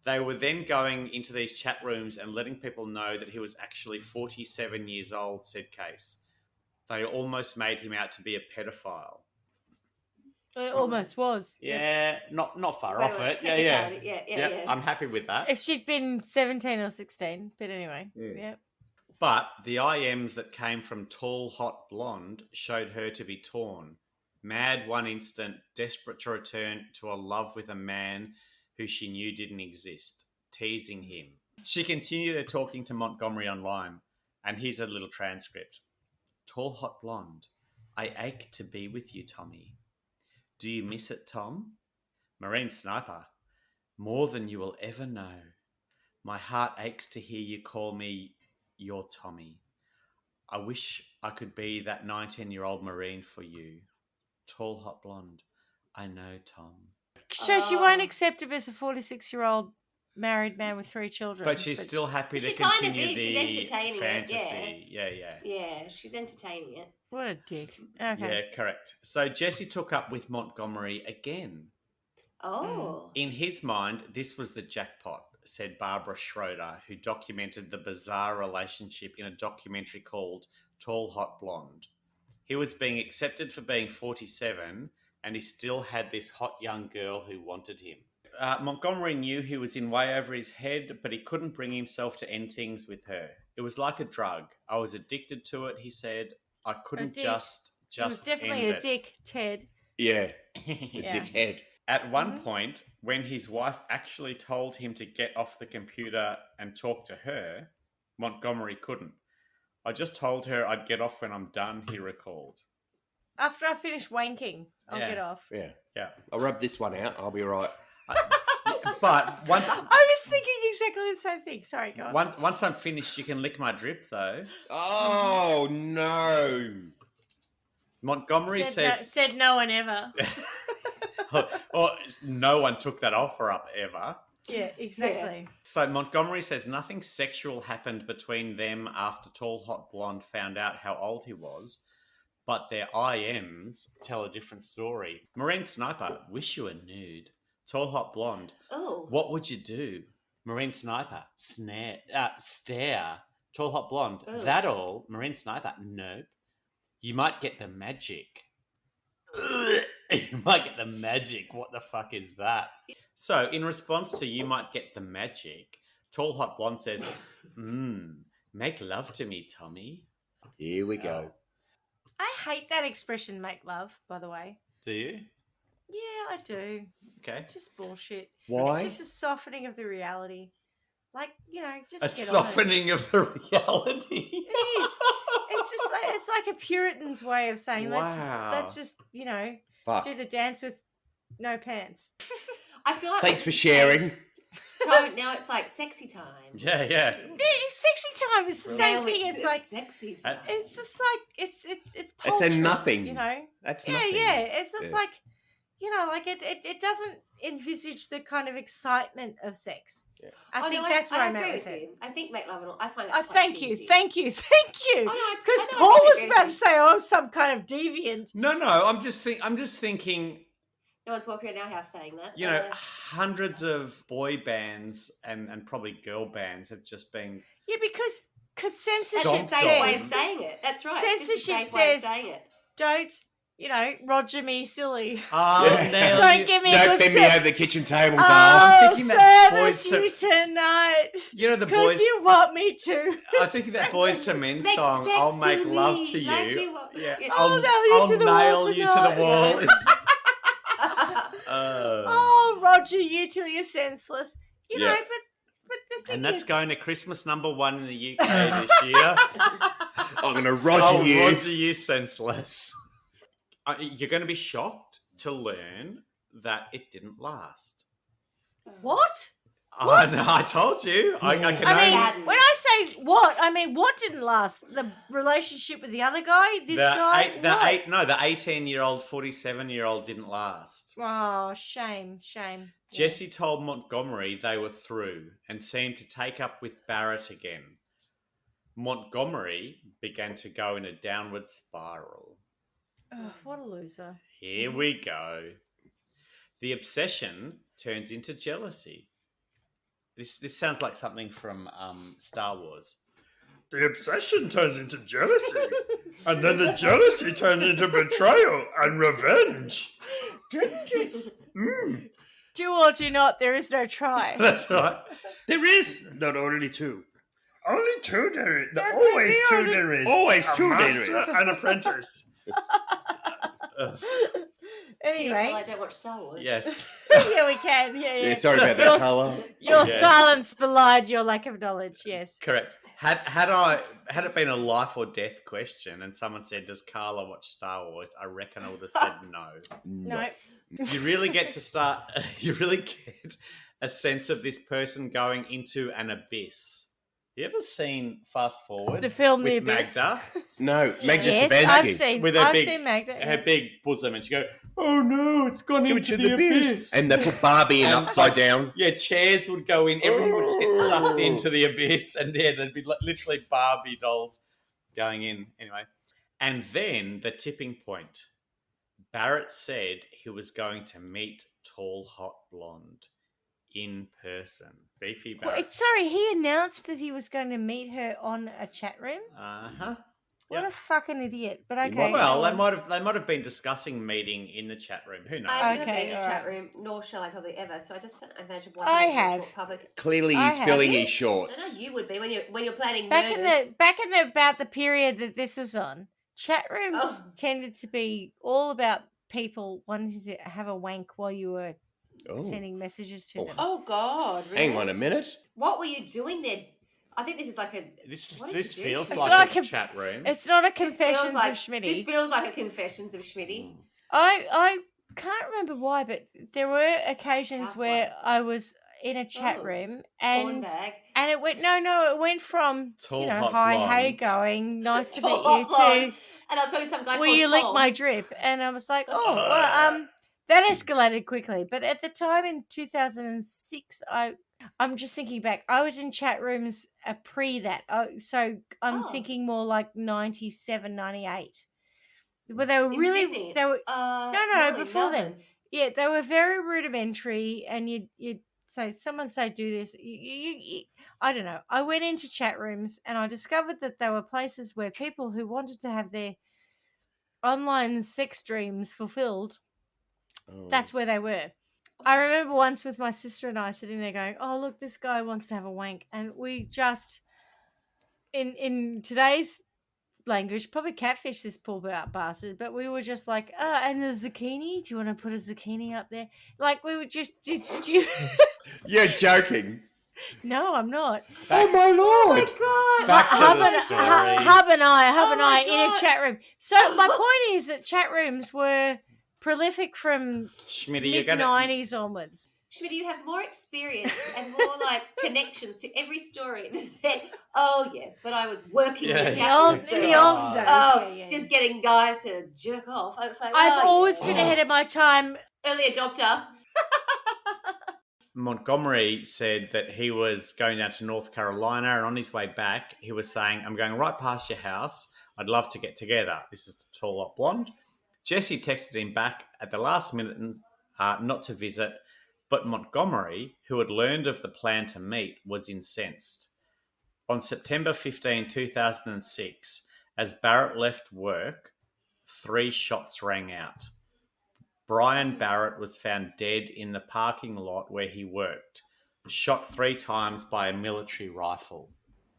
They were then going into these chat rooms and letting people know that he was actually 47 years old, said Case. They almost made him out to be a pedophile. It almost was. Yeah, not far Wait, off wait, it. Yeah. yeah. I'm happy with that. If she'd been 17 or 16, but anyway, Mm. yeah. But the IMs that came from Tall Hot Blonde showed her to be torn. Mad one instant, desperate to return to a love with a man who she knew didn't exist, teasing him. She continued her talking to Montgomery online, and here's a little transcript. Tall Hot Blonde, I ache to be with you, Tommy. Do you miss it, Tom? Marine Sniper, more than you will ever know. My heart aches to hear you call me your Tommy. I wish I could be that 19-year-old Marine for you. Tall Hot Blonde, I know, Tom. So she won't accept him as a 46-year-old married man with 3 children. But she's still happy to She kind of continue is. She's the entertaining it, fantasy. Yeah. Yeah, she's entertaining it. What a dick. Okay. Yeah, correct. So Jesse took up with Montgomery again. Oh. In his mind, this was the jackpot, said Barbara Schroeder, who documented the bizarre relationship in a documentary called Tall Hot Blonde. He was being accepted for being 47, and he still had this hot young girl who wanted him. Montgomery knew he was in way over his head, but he couldn't bring himself to end things with her. It was like a drug. I was addicted to it, he said. I couldn't just He was definitely end a it. dick, Ted. yeah, Yeah. dickhead. At one point, when his wife actually told him to get off the computer and talk to her, Montgomery couldn't. I just told her I'd get off when I'm done, he recalled. After I finish wanking, I'll Yeah. get off. Yeah. Yeah. I'll rub this one out. I'll be right. But once, I was thinking exactly the same thing. Sorry, go on. once I'm finished, you can lick my drip, though. Oh, no. Montgomery said no one ever. or no one took that offer up ever. Yeah, exactly. So Montgomery says nothing sexual happened between them after Tall Hot Blonde found out how old he was, but their IMs tell a different story. Marine Sniper, wish you were nude. Tall Hot Blonde, Oh. what would you do? Marine Sniper, stare. Tall Hot Blonde, Oh. that all? Marine Sniper, nope. You might get the magic. You might get the magic. What the fuck is that? So, in response to you might get the magic, Tall Hot Blonde says, make love to me, Tommy. Here we go. I hate that expression, make love, by the way. Do you? Yeah, I do. Okay. It's just bullshit. Why? It's just a softening of the reality. Like, just A get softening of the reality. It is. It's just like a Puritan's way of saying Wow. let's just Fuck. do the dance with no pants. I feel like Thanks once for you sharing. change- Tone, now it's like sexy time. Yeah. Sexy time is the same Naomi, thing. It's like sexy time. it's just like it's It's poultry, a nothing. you know. That's Yeah, nothing. yeah. It's just Yeah. like, like it doesn't envisage the kind of excitement of sex. Yeah. I think that's where I'm at agree with it. you. I think make love and all. I find that Oh, quite thank you, cheesy. thank you. Oh, no, Because I Paul totally was agree about with to say, "Oh, some kind of deviant." No. I'm just thinking. No one's walking around our house saying that. You know, hundreds of boy bands and probably girl bands have just been. Yeah, because that's censorship a safe way of says saying it. That's right. It's just a censorship safe way of says saying it. don't, Roger me silly. Nailed Don't you. give me a Don't good bend me sex. over the kitchen table, doll. I'll thinking that service Boys you tonight. You know the Because boys. you want me to. I was thinking that Boys to Men Make song. sex I'll make to love me, to you. like we want- Yeah, Yeah. I'll nail you to the wall nail you to tonight. the wall. Oh, Roger, you till you're senseless. You know, Yeah. but the thing And that's is, going to Christmas #1 in the UK this year. I'm going to Roger I'll you. Roger you senseless. You're going to be shocked to learn that it didn't last. what? Oh, no, I told you. I can I only... Saddened. when I say what, I mean what didn't last? The relationship with the other guy? This guy? What? The 18-year-old, 47-year-old didn't last. Oh, shame. Yeah. Jesse told Montgomery they were through and seemed to take up with Barrett again. Montgomery began to go in a downward spiral. Oh, what a loser. Here we go. The obsession turns into jealousy. This sounds like something from Star Wars. The obsession turns into jealousy, and then the jealousy turns into betrayal and revenge. Do or do not, there is no try. That's right. There is not only two. Only two there is. There Always could be two only- there is. Always A two there master is. and apprentice. Can you tell I Anyway. don't watch Star Wars? Yes. Yeah, we can. Yeah. Yeah, sorry about that, Your- Carla. Your Yeah. silence belied your lack of knowledge, yes. Correct. Had it been a life or death question and someone said, "Does Carla watch Star Wars?" I reckon I would have said no. No. You really get to start. You really get a sense of this person going into an abyss. You ever seen Fast Forward? The film The with Abyss? Magda? No, Magda Yes, Sabansky. I've seen Magda. her big bosom, and she go, "Oh no, it's gone Give it into to the the abyss." And they put Barbie in And upside down. Yeah, chairs would go in. Everyone would just get sucked Oh. into the abyss, and yeah, there'd be literally Barbie dolls going in. Anyway, and then the tipping point. Barrett said he was going to meet tall, hot blonde in person. Beefy Well, Barrett. sorry, he announced that he was going to meet her on a chat room. Uh-huh. What Yep. a fucking idiot! But He okay. Well, go they on. might have been discussing meeting in the chat room. Who knows? I've never Okay, been in a all chat right. room, nor shall I probably ever. So I just don't imagine why I people have. talk public. Clearly, I he's have. filling You? his I shorts. know you would be when you're planning back murders. in the about the period that this was on. Chat rooms Oh. tended to be all about people wanting to have a wank while you were Oh. sending messages to Oh. them. Oh God! Really? Hang on a minute. What were you doing there? I think this is like a. This What did this you do? feels It's like like a a- chat room. It's not a This feels confessions like of Schmitty. This feels like a confessions of Schmitty. I can't remember why, but there were occasions where Housewife. I was in a chat Oh. room Porn and bag. it went it went from Tall, hi, hot how you blonde. going? Nice to meet Tall, you hot blonde. too. And I was talking to some guy Will called you lick Tom. my drip? And I was like, oh, well, that escalated quickly. But at the time in 2006, I'm just thinking back. I was in chat rooms pre that. So I'm Oh. thinking more like 97, 98. But they were In really, Sydney? they were, No, in before then. Melbourne. yeah, they were very rudimentary. And you'd say, someone say, do this. I don't know. I went into chat rooms and I discovered that there were places where people who wanted to have their online sex dreams fulfilled, Oh. that's where they were. I remember once with my sister and I sitting there going, oh, look, this guy wants to have a wank. And we just, in today's language, probably catfish this poor bastard, but we were just like, and the zucchini? Do you want to put a zucchini up there? Like, we were just, You're joking. No, I'm not. Oh my lord! God. Back to Hub the and, story. Hub and I Oh my in a God. chat room. So my point is that chat rooms were prolific from Schmitty, you're mid gonna 90s onwards. Schmidt, you have more experience and more like connections to every story than that. Oh yes, when I was working Yeah. the In the chat old, room in the circuit, olden days, yeah. just getting guys to jerk off. I was like, I've always yeah. been ahead of my time. Early adopter. Montgomery said that he was going down to North Carolina, and on his way back, he was saying, I'm going right past your house. I'd love to get together. This is the tall, hot blonde. Jesse texted him back at the last minute not to visit, but Montgomery, who had learned of the plan to meet, was incensed. On September 15, 2006, as Barrett left work, 3 shots rang out. Brian Barrett was found dead in the parking lot where he worked, shot 3 times by a military rifle.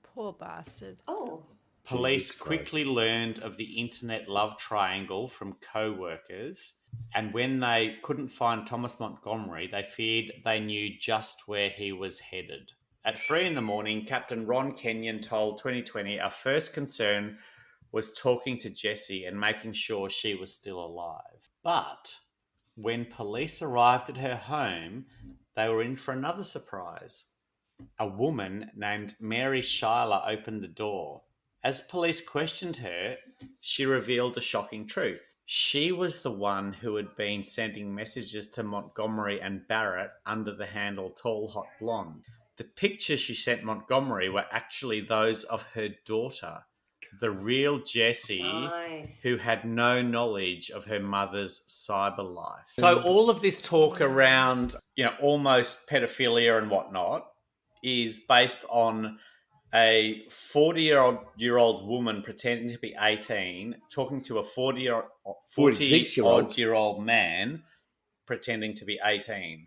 Poor bastard. Oh. Police Jesus quickly Christ. learned of the internet love triangle from co-workers, and when they couldn't find Thomas Montgomery, they feared they knew just where he was headed. At 3 a.m, Captain Ron Kenyon told 2020, our first concern was talking to Jessie and making sure she was still alive. But when police arrived at her home, they were in for another surprise. A woman named Mary Schuyler opened the door. As police questioned her, she revealed a shocking truth. She was the one who had been sending messages to Montgomery and Barrett under the handle Tall Hot Blonde. The pictures she sent Montgomery were actually those of her daughter, the real Jessie, Nice. who had no knowledge of her mother's cyber life. So all of this talk around, almost pedophilia and whatnot is based on a 40-year-old woman pretending to be 18 talking to a 40-odd-year-old man pretending to be 18.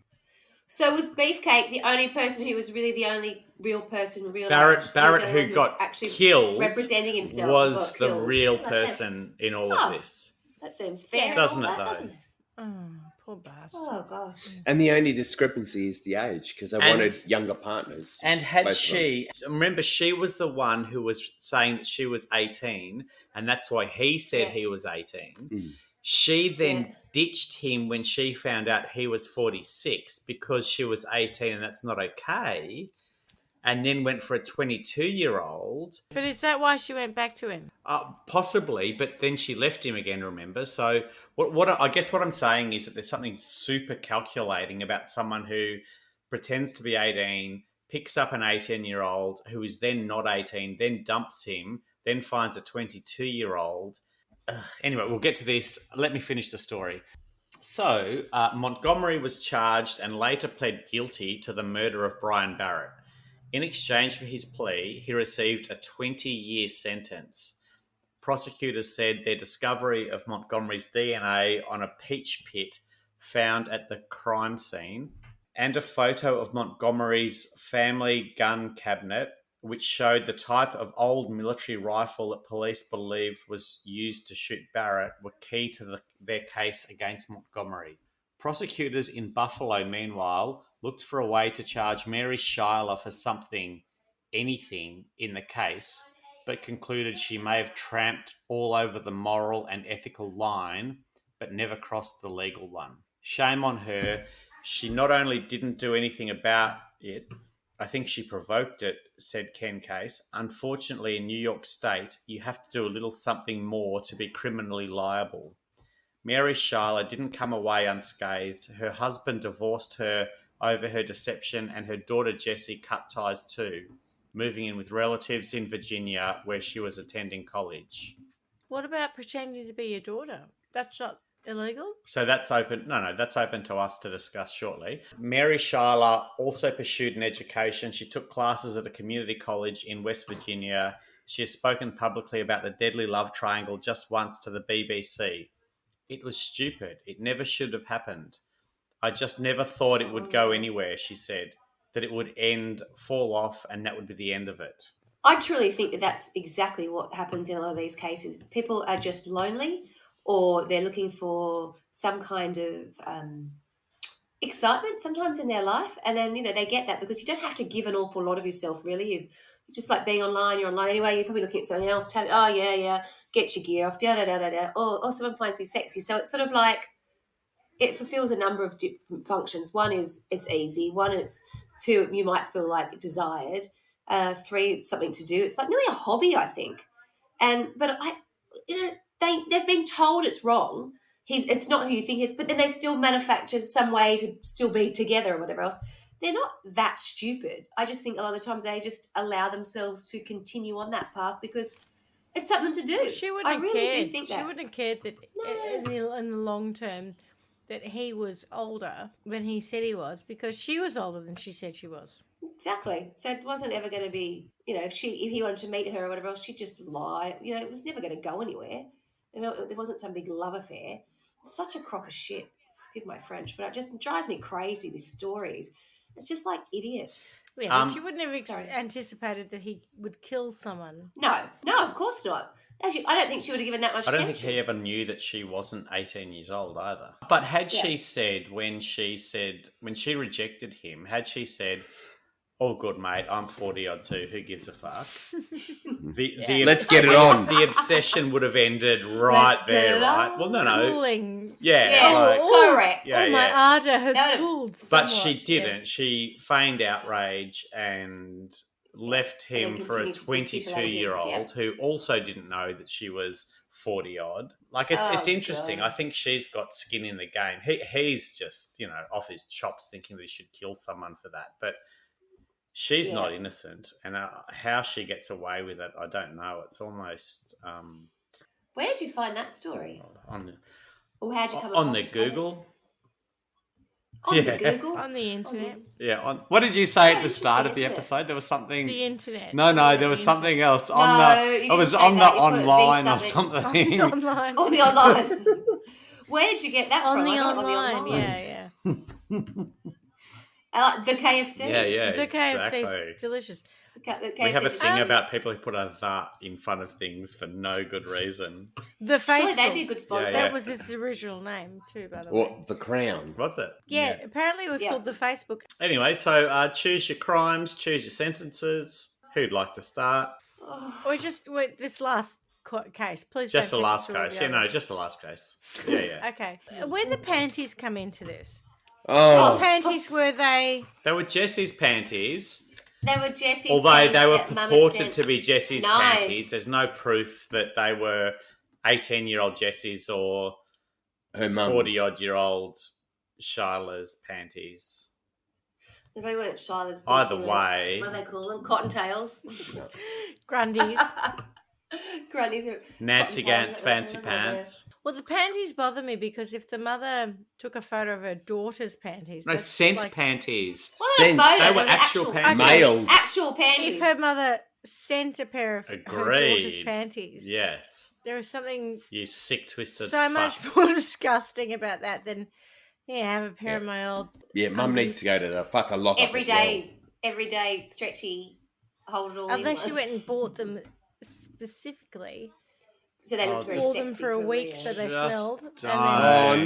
So was Beefcake the only person who was really the only real person in real Barrett, life? who got actually killed, representing himself, was got the killed? real That's person in all of this. That seems fair, Doesn't and it, all that, though? doesn't it? Oh, poor bastard. Oh gosh. And the only discrepancy is the age, because they wanted younger partners. And had both of them. remember, she was the one who was saying that she was 18, and that's why he said he was 18. Mm. She then ditched him when she found out he was 46 because she was 18 and that's not okay. And then went for a 22-year-old. But is that why she went back to him? Possibly, but then she left him again, remember? So what I guess what I'm saying is that there's something super calculating about someone who pretends to be 18, picks up an 18-year-old who is then not 18, then dumps him, then finds a 22-year-old. Anyway, we'll get to this. Let me finish the story. So Montgomery was charged and later pled guilty to the murder of Brian Barrett. In exchange for his plea, he received a 20-year sentence. Prosecutors said their discovery of Montgomery's DNA on a peach pit found at the crime scene and a photo of Montgomery's family gun cabinet, which showed the type of old military rifle that police believed was used to shoot Barrett, were key to their case against Montgomery. Prosecutors in Buffalo, meanwhile, looked for a way to charge Mary Schuyler for anything in the case, but concluded she may have tramped all over the moral and ethical line, but never crossed the legal one. Shame on her. She not only didn't do anything about it, I think she provoked it, said Ken Case. Unfortunately, in New York State, you have to do a little something more to be criminally liable. Mary Schuyler didn't come away unscathed. Her husband divorced her over her deception, and her daughter Jessie cut ties too, moving in with relatives in Virginia where she was attending college. What about pretending to be your daughter? That's not illegal? So that's open. No, that's open to us to discuss shortly. Mary Schuyler also pursued an education. She took classes at a community college in West Virginia. She has spoken publicly about the deadly love triangle just once to the BBC. It was stupid. It never should have happened. I just never thought it would go anywhere, she said. That it would fall off, and that would be the end of it. I truly think that that's exactly what happens in a lot of these cases. People are just lonely, or they're looking for some kind of excitement sometimes in their life, and then they get that because you don't have to give an awful lot of yourself, really. You just like being online. You're online anyway. You're probably looking at something else. Oh yeah, get your gear off. Or someone finds me sexy. So it's sort of like it fulfills a number of different functions. One is it's easy. One it's two, you might feel like desired. Three, it's something to do. It's like nearly a hobby, I think. But they've been told it's wrong. It's not who you think he is, but then they still manufacture some way to still be together or whatever else. They're not that stupid. I just think a lot of the times they just allow themselves to continue on that path because it's something to do. She wouldn't I have really cared. do think She that. wouldn't have cared that in the long term that he was older than he said he was because she was older than she said she was. Exactly. So it wasn't ever going to be, if he wanted to meet her or whatever else, she'd just lie. It was never going to go anywhere. There wasn't some big love affair. It's such a crock of shit. Forgive my French, but it just drives me crazy, these stories. It's just like idiots. Yeah, but she wouldn't have anticipated that he would kill someone. No, of course not. Actually, I don't think she would have given that much attention. I don't think he ever knew that she wasn't 18 years old either. But had she said, when she rejected him, had she said, "Oh, good, mate, I'm 40-odd too, who gives a fuck?" Let's get it on. The obsession would have ended right there, right? Well, no. Cooling. Yeah. Correct. Yeah, my ardour has cooled somewhat. But she didn't. Yes. She feigned outrage and left him for a 22-year-old who also didn't know that she was 40-odd. Like, it's interesting. God. I think she's got skin in the game. He's just, off his chops thinking that he should kill someone for that. But she's not innocent. And how she gets away with it, I don't know. It's almost... Where did you find that story? On How'd you come on across the Google. On the Google? On the internet. Yeah. What did you say at the did you start say, of the isn't it? episode? There was something... The internet. No, there was something else. It was on the online or something. Online. On the online. Where did you get that On from? the I got it online. Yeah. I like the KFC. Yeah. The KFC's exactly. delicious. We have a thing about people who put a "the" in front of things for no good reason. The Facebook. Surely they'd be a good sponsor. Yeah. That was his original name too, by the way. Or The Crown. Was it? Yeah, apparently it was called the Facebook. Anyway, so choose your crimes, choose your sentences. Who'd like to start? This last case, please. Just the don't last take us case. through all the others. Just the last case. Yeah. Okay. Where the panties come into this? Oh, What panties were they? They were Jessie's panties. They were Jessie's Although panties they were that Mum had purported sent. to be Jessie's Nice. panties, there's no proof that they were 18-year-old Jessie's or her mum's. 40-odd-year-old Shyla's panties. They probably weren't Shyla's. Either way. What do they call them? Cottontails. Grundies. Grannies are Nancy cottontails, Gant's is that what fancy they're called? pants. Well, the panties bother me because if the mother took a photo of her daughter's panties, No, that's scent like- panties. What Scent. a photo. They were Those are actual panties. Male. Actual panties. If her mother sent a pair of her daughter's Agreed. panties, Yes. there was something You sick, twisted so much fuck. more disgusting about that than have a pair of my old. Yeah, Mum needs to go to the fucker lock up every as well. day, stretchy, hold it all Unless in she went and bought them specifically, So they looked very wore sexy them for a week so they Just smelled. don't. Oh, And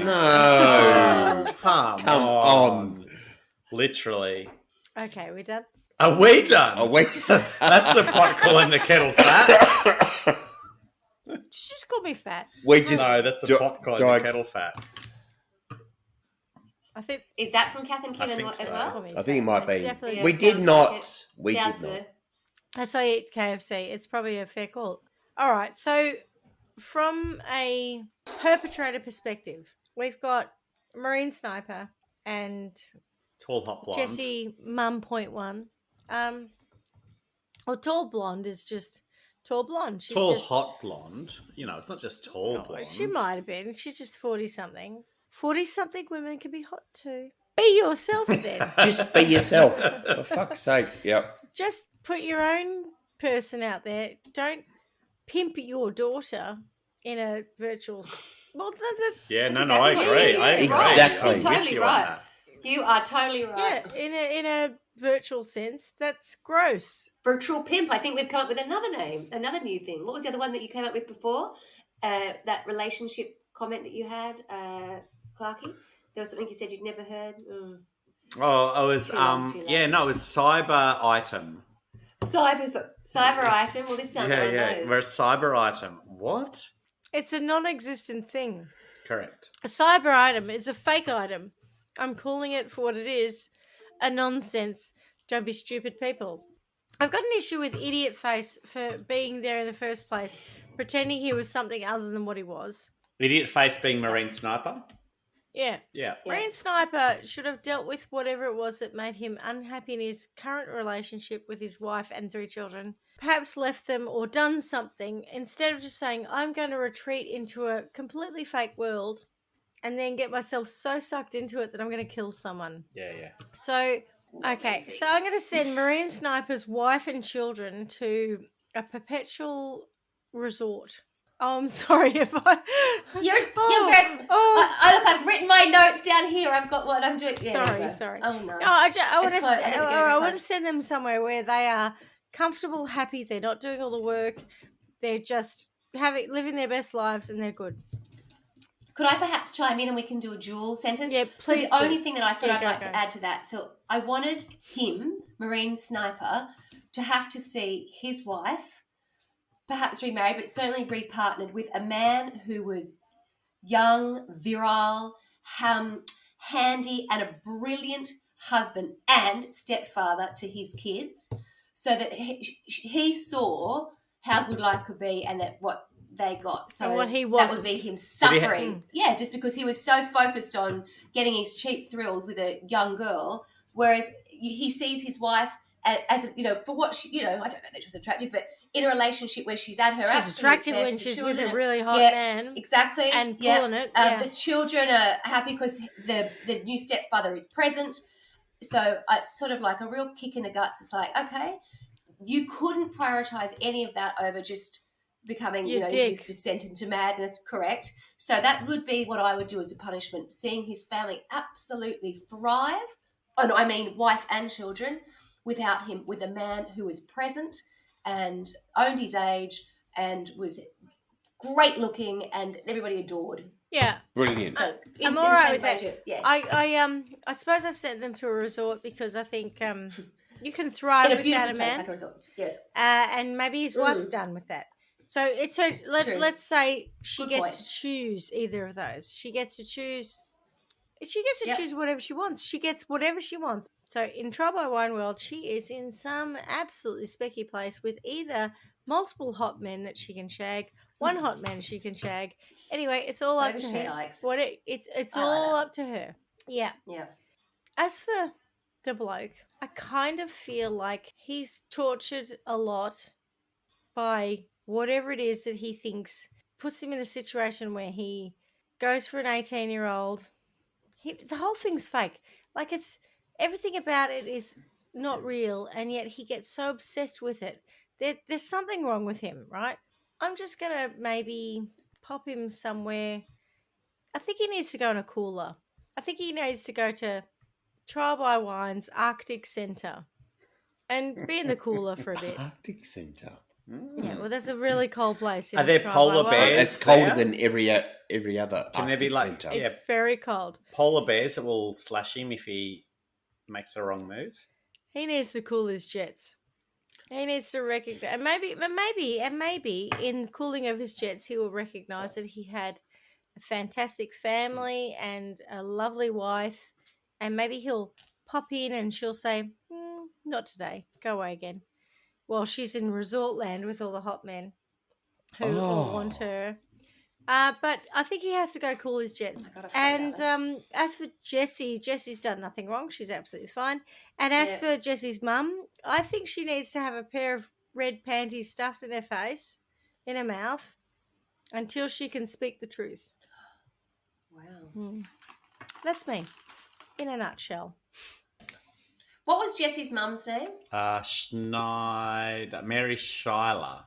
no. Come on. Literally. okay, we're done. Are we done? Oh, wait. That's the pot calling the kettle fat. Did you just call me fat? We just No, that's the di- pot calling di- the kettle fat. I think. Is that from Kath and Kim I and think as so. well? I think it might be. Definitely. Yeah, we did sounds not. like it. We did Sounds not. good. That's why I eat KFC. It's probably a fair call. All right. So, from a perpetrator perspective, we've got Marine Sniper and Tall, hot blonde. Jessie Mum Point One. Well, Tall Blonde is just tall blonde. She's Tall, just, hot blonde. It's not just tall Oh, blonde. she might have been. She's just 40-something. 40-something women can be hot too. Be yourself then. Just be yourself. For fuck's sake. Yep. Just put your own person out there. Don't pimp your daughter in a virtual. Well, Yeah, That's no, I exactly what agree. you I do. agree. Exactly. I'm You're totally with you on right. that. You are totally right. yeah, in a virtual sense, that's gross. Virtual pimp. I think we've come up with another name, another new thing. What was the other one that you came up with before? That relationship comment that you had, Clarky? There was something you said you'd never heard. Oh, I was, Too long. it was cyber item. Cyber item. Well, this sounds on Yeah, those. we're a cyber item. What? It's a non-existent thing. Correct. A cyber item is a fake item. I'm calling it for what it is, a nonsense. Don't be stupid, people. I've got an issue with Idiot Face for being there in the first place, pretending he was something other than what he was. Idiot Face being Marine Sniper. Yeah. Yeah. Yeah. Marine Sniper should have dealt with whatever it was that made him unhappy in his current relationship with his wife and 3 children. Perhaps left them or done something instead of just saying, I'm going to retreat into a completely fake world and then get myself so sucked into it that I'm going to kill someone. Yeah, yeah. So, okay, so I'm going to send Marine Sniper's wife and children to a perpetual resort. Oh, I'm sorry if I. You're very. Look, I've written my notes down here. I've got what I'm doing. Yeah, there you Sorry. go. Oh no. No, I want It's close. I think we're getting to close. send them somewhere where they are comfortable, happy. They're not doing all the work. They're just living their best lives, and they're good. Could I perhaps chime in and we can do a dual sentence? Yeah, please. So the only thing that I thought Yeah, I'd like go. to add to that, so I wanted him, Marine Sniper, to have to see his wife, perhaps remarried, but certainly repartnered with a man who was young, virile, handy, and a brilliant husband and stepfather to his kids, so that he saw how good life could be and that what they got. So And what he that wasn't. would be him suffering. Yeah, just because he was so focused on getting his cheap thrills with a young girl, whereas he sees his wife as for what she, I don't know that she was attractive, but in a relationship where she's at her She's absolute attractive best, when the she's with a children really hot yeah, man. exactly, And pulling it. The children are happy because the new stepfather is present. So it's sort of like a real kick in the guts. It's like, okay, you couldn't prioritize any of that over just becoming, into his descent into madness, correct? So that would be what I would do as a punishment, seeing his family absolutely thrive. Oh, no, I mean wife and children without him, with a man who was present and owned his age and was great looking and everybody adored. Yeah. Brilliant. So I'm all right with that. that. Yes. I suppose I sent them to a resort because I think you can thrive in a without beautiful a place man. like a resort. Yes. And maybe his wife's done with that. So it's her. Let's say she Good gets point. to choose either of those. She gets to choose. She gets to Yep. choose whatever she wants. She gets whatever she wants. So in Trial by Wine World, she is in some absolutely specky place with either multiple hot men that she can shag, one hot man she can shag. Anyway, it's all Whatever up to she her. likes. It's I like all that. up to her. Yeah. Yeah. As for the bloke, I kind of feel like he's tortured a lot by whatever it is that he thinks puts him in a situation where he goes for an 18-year-old. The whole thing's fake. Like, it's everything about it is not real, and yet he gets so obsessed with it. There's something wrong with him, right? I'm just gonna maybe pop him somewhere. I think he needs to go in a cooler. I think he needs to go to Trial by Wine's Arctic Centre and be in the cooler for a bit. Arctic Centre. Yeah, well, there's a really cold place. Are there Trial by polar Wine. bears? It's colder there? than every other Can there Arctic be, like, Centre. Yeah. It's very cold. Polar bears that will slash him if he makes a wrong move. He needs to cool his jets. He needs to recognize, and maybe in cooling of his jets, he will recognize that he had a fantastic family and a lovely wife, and maybe he'll pop in and she'll say, "Not today. Go away again." While she's in resort land with all the hot men who all want her. But I think he has to go cool his jet. I gotta find out And as for Jessie, Jessie's done nothing wrong. She's absolutely fine. And as for Jessie's mum, I think she needs to have a pair of red panties stuffed in her face, in her mouth, until she can speak the truth. Wow. That's me, in a nutshell. What was Jessie's mum's name? Schneider, Mary Schuyler.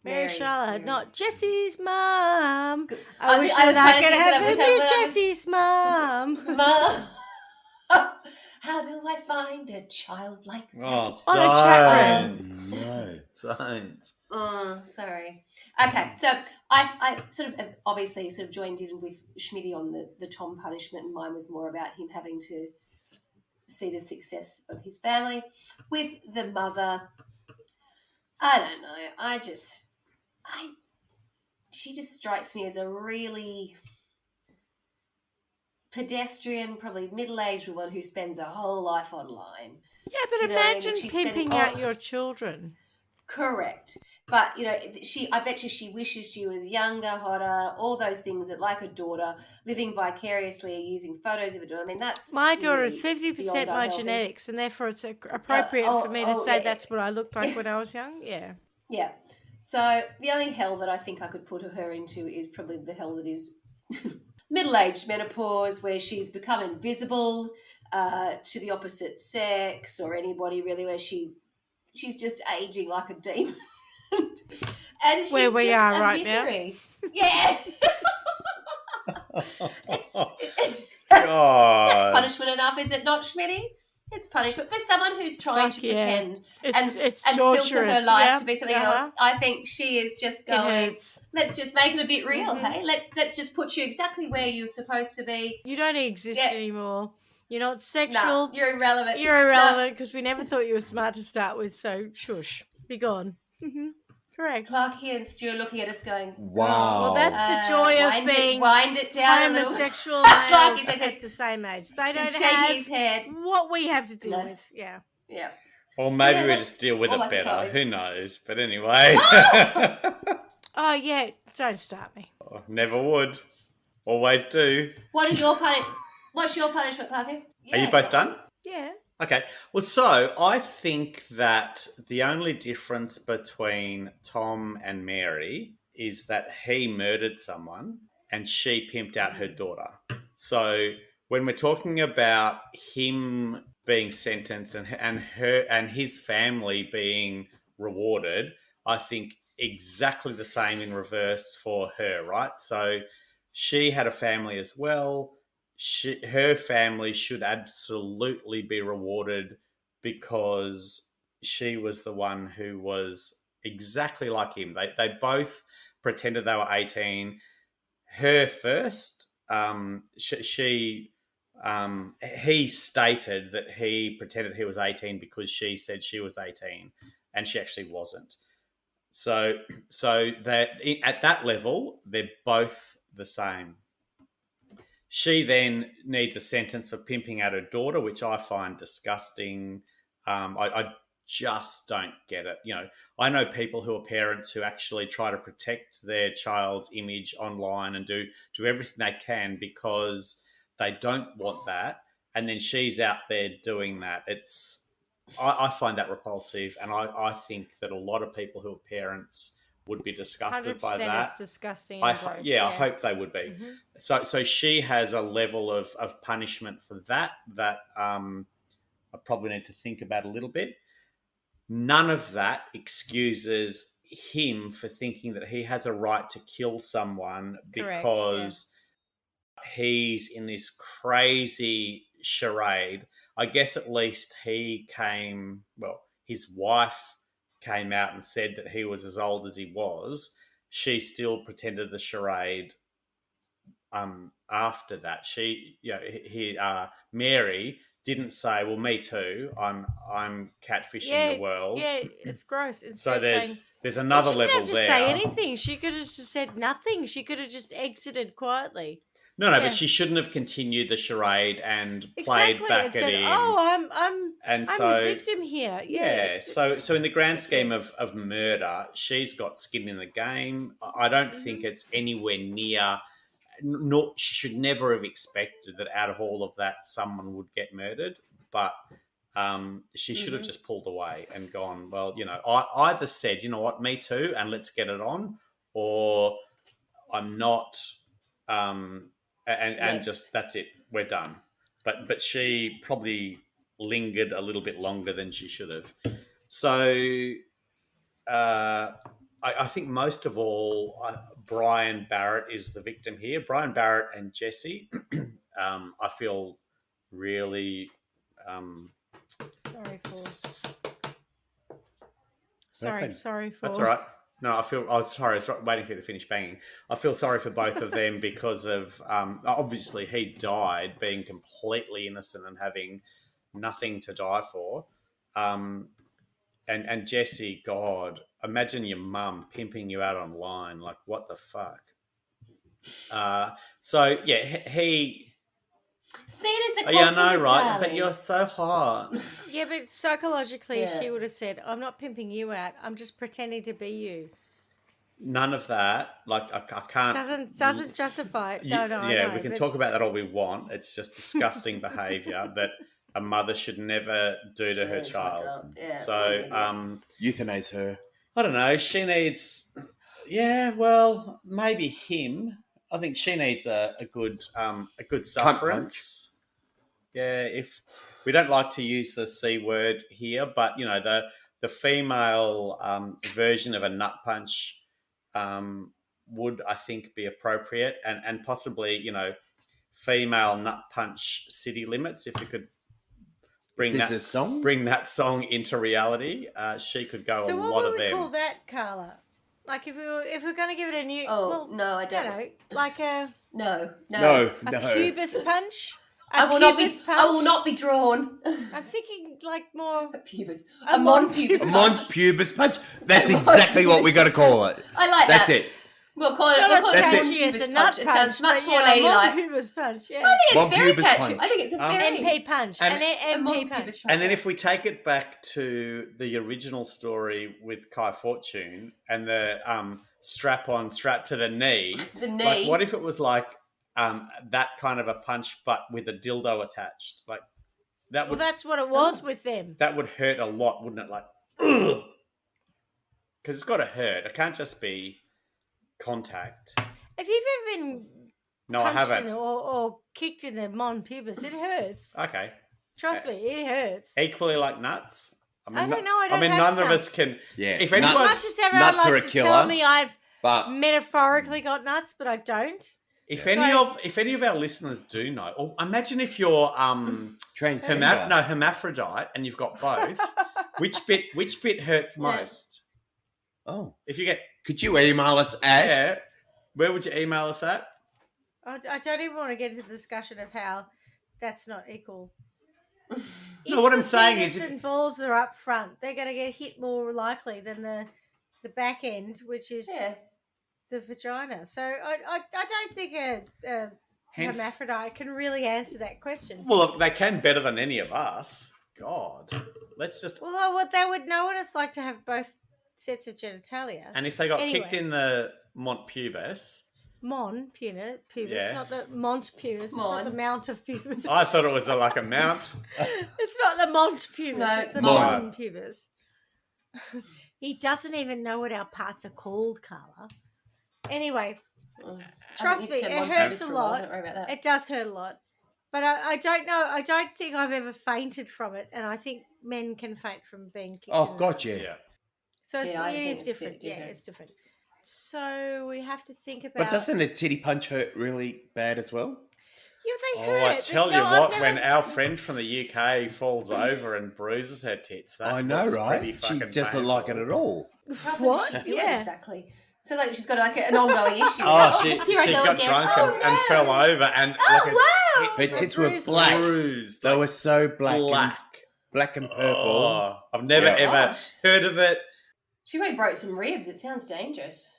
Mary Charlotte, Mary. not Jessie's mum. I I was wish trying that I to could think have of been that, but Jessie's mum. Mum. How do I find a child like that? Oh, On a chat room. No. Don't. Oh, sorry. Okay, so I sort of obviously sort of joined in with Schmitty on the Tom punishment, and mine was more about him having to see the success of his family. With the mother, I don't know. She just strikes me as a really pedestrian, probably middle-aged woman who spends her whole life online. Yeah, but You know what I mean? imagine She's spending pimping out your children. Correct. But, I bet you she wishes she was younger, hotter, all those things that, like a daughter, living vicariously, using photos of a daughter. I mean, that's My daughter is really 50% beyond my unhealthy. genetics, and therefore it's appropriate for me to say yeah. that's what I looked like when I was young. Yeah. Yeah. So the only hell that I think I could put her into is probably the hell that is middle-aged menopause, where she's become invisible to the opposite sex or anybody really, where she's just aging like a demon. And she's Where we just are a right misery. Yeah. God. That's punishment enough, is it not, Schmitty? It's punishment for someone who's trying Fuck to yeah. pretend It's and filter her torturous. life Yeah, to be something uh-huh. else. I think she is just It going, hurts. let's just make it a bit real, Mhm. hey? Let's just put you exactly where you're supposed to be. You don't exist Yeah. anymore. You're not No, sexual. you're irrelevant. You're irrelevant because we never thought you were smart to start with. So shush, be gone. Correct. Clarky and Stu are looking at us going, Wow. Well, that's the joy of being wind it down a little. homosexual Clarky's males like at the same age. They don't shaking have his head. what we have to deal No. with. Yeah. Yeah. Or So, maybe yeah, we that's just deal with all it I can come better. up with. Who knows? But anyway. Oh yeah. Don't start me. Never would. Always do. What's your punishment, Clarky? Are you both done? Yeah. Okay. Well, so I think that the only difference between Tom and Mary is that he murdered someone and she pimped out her daughter. So when we're talking about him being sentenced and her and his family being rewarded, I think exactly the same in reverse for her, right? So she had a family as well. Her family should absolutely be rewarded because she was the one who was exactly like him. They both pretended they were 18. Her first, he stated that he pretended he was 18 because she said she was 18 and she actually wasn't. So that at that level, they're both the same. She then needs a sentence for pimping out her daughter, which I find disgusting. I just don't get it. I know people who are parents who actually try to protect their child's image online and do everything they can because they don't want that. And then she's out there doing that. I find that repulsive, and I think that a lot of people who are parents would be disgusted 100% by that. it's disgusting. I And gross. I hope they would be. Mhm. So she has a level of punishment for that I probably need to think about a little bit. None of that excuses him for thinking that he has a right to kill someone Correct, because he's in this crazy charade. I guess at least his wife came out and said that he was as old as he was. She still pretended the charade after that. Mary didn't say, well, me too, I'm catfishing the world. Yeah, it's gross. So Instead there's another she level didn't have to there. say anything. She could have just said nothing. She could have just exited quietly. No, Yeah. but she shouldn't have continued the charade and played back and at said, him. "Oh, I'm so, the victim here." Yeah. So in the grand scheme of murder, she's got skin in the game. I don't think it's anywhere near. She should never have expected that out of all of that, someone would get murdered. But she should have just pulled away and gone, well, I either said, you know what, me too, and let's get it on, or I'm not, and just that's it, we're done. But she probably lingered a little bit longer than she should have. So I think most of all, Brian Barrett is the victim here. Brian Barrett and Jesse, I feel really sorry for. That's all right. No, I was waiting for you to finish banging. I feel sorry for both of them because of obviously he died being completely innocent and having nothing to die for. And Jesse, God, imagine your mum pimping you out online. Like, what the fuck? So yeah, he See it as a Oh, yeah, I compliment, know, right? darling. But you're so hot. Yeah, but psychologically, Yeah. she would have said, "I'm not pimping you out. I'm just pretending to be you." None of that. Like, I can't. Doesn't justify it. No, I Yeah, know, we can but- talk about that all we want. It's just disgusting behaviour that a mother should never do to her Really fucked child. up. Yeah, So, poor baby. Euthanize her. I don't know. She needs, yeah, well, maybe him. I think she needs a good sufferance. Yeah, if we don't like to use the C word here, but you know the female version of a nut punch would, I think, be appropriate, and possibly, you know, female nut punch city limits. If we could bring There's a song? bring that song into reality, she could go So a what lot would of we them. call that, Carla? Like if we're going to give it a new, Oh, well, no, I don't. You know, like a No. pubis punch. I will not be drawn. I'm thinking like more A pubis. A A mon pubis pubis. A Mont pubis punch. That's exactly what we got to call it. I like That's that. it. We'll call it. not We'll as call it That's it. catchy as pubis a nut punch. It sounds much but more yeah, ladylike. pubis punch. Yeah. I think Mon it's very pubis catchy. punch. I think it's a very MP punch. And- An mon MP punch. pubis punch. And then if we take it back to the original story with Kai Fortune and the strap to the knee, The knee. like what if it was like that kind of a punch but with a dildo attached? Like that Well, would that's what it was with them. that would hurt a lot, wouldn't it? Like because it's got to hurt. It can't just be contact. If you've ever been No, I punched haven't. in or kicked in the mon pubis, it hurts. Okay. Trust me, it hurts. Equally like nuts. I don't know, I don't mean, have none of us nuts. can. Yeah. If As anyone, much as everyone nuts are likes a to killer. tell me I've But metaphorically got nuts, but I don't. if So- any of our listeners do know, or imagine if you're transgender. hermaphrodite and you've got both, which bit hurts Yeah. most? Oh, If you get could you email us at? yeah, where would you email us at? I don't even want to get into the discussion of how that's not equal. No, what I'm the saying penis is if- and balls are up front, they're going to get hit more likely than the back end, which is Yeah. the vagina. So I don't think a Hence, hermaphrodite can really answer that question. well, look, they can better than any of us. God, let's just. Well, they would know what it's like to have both sets of genitalia. And if they got Anyway. kicked in the Mont Pubis, pubis, Yeah. not the mont pubis, it's Mon. not the mount of pubis. I thought it was like a mount. It's not the mont pubis, No, it's the mon. mon pubis. He doesn't even know what our parts are called, Carla. Anyway, Trust I haven't used me, to it mon hurts pubis a for while, lot. Don't worry about that. it does hurt a lot. But I don't know. I don't think I've ever fainted from it, and I think men can faint from being kicked. Oh, in the God, nuts. yeah. Yeah. So Yeah, I it think is it's different. different, Yeah, yeah. it's different. So we have to think about. But doesn't a titty punch hurt really bad as well? Yeah, they Oh, hurt. I tell No, you I've what, never- when our friend from the UK falls over and bruises her tits, that I know, looks right? pretty She fucking doesn't like it painful. at all. How What? did she do Yeah. it exactly? So like she's got like an ongoing issue. Oh, she here I go got again. drunk Oh, and no. fell over, and Oh, like wow. Her tits were bruised. black. bruised, They were so black, black. and purple. Oh, I've never Yeah. ever Gosh. heard of it. She really broke some ribs. It sounds dangerous.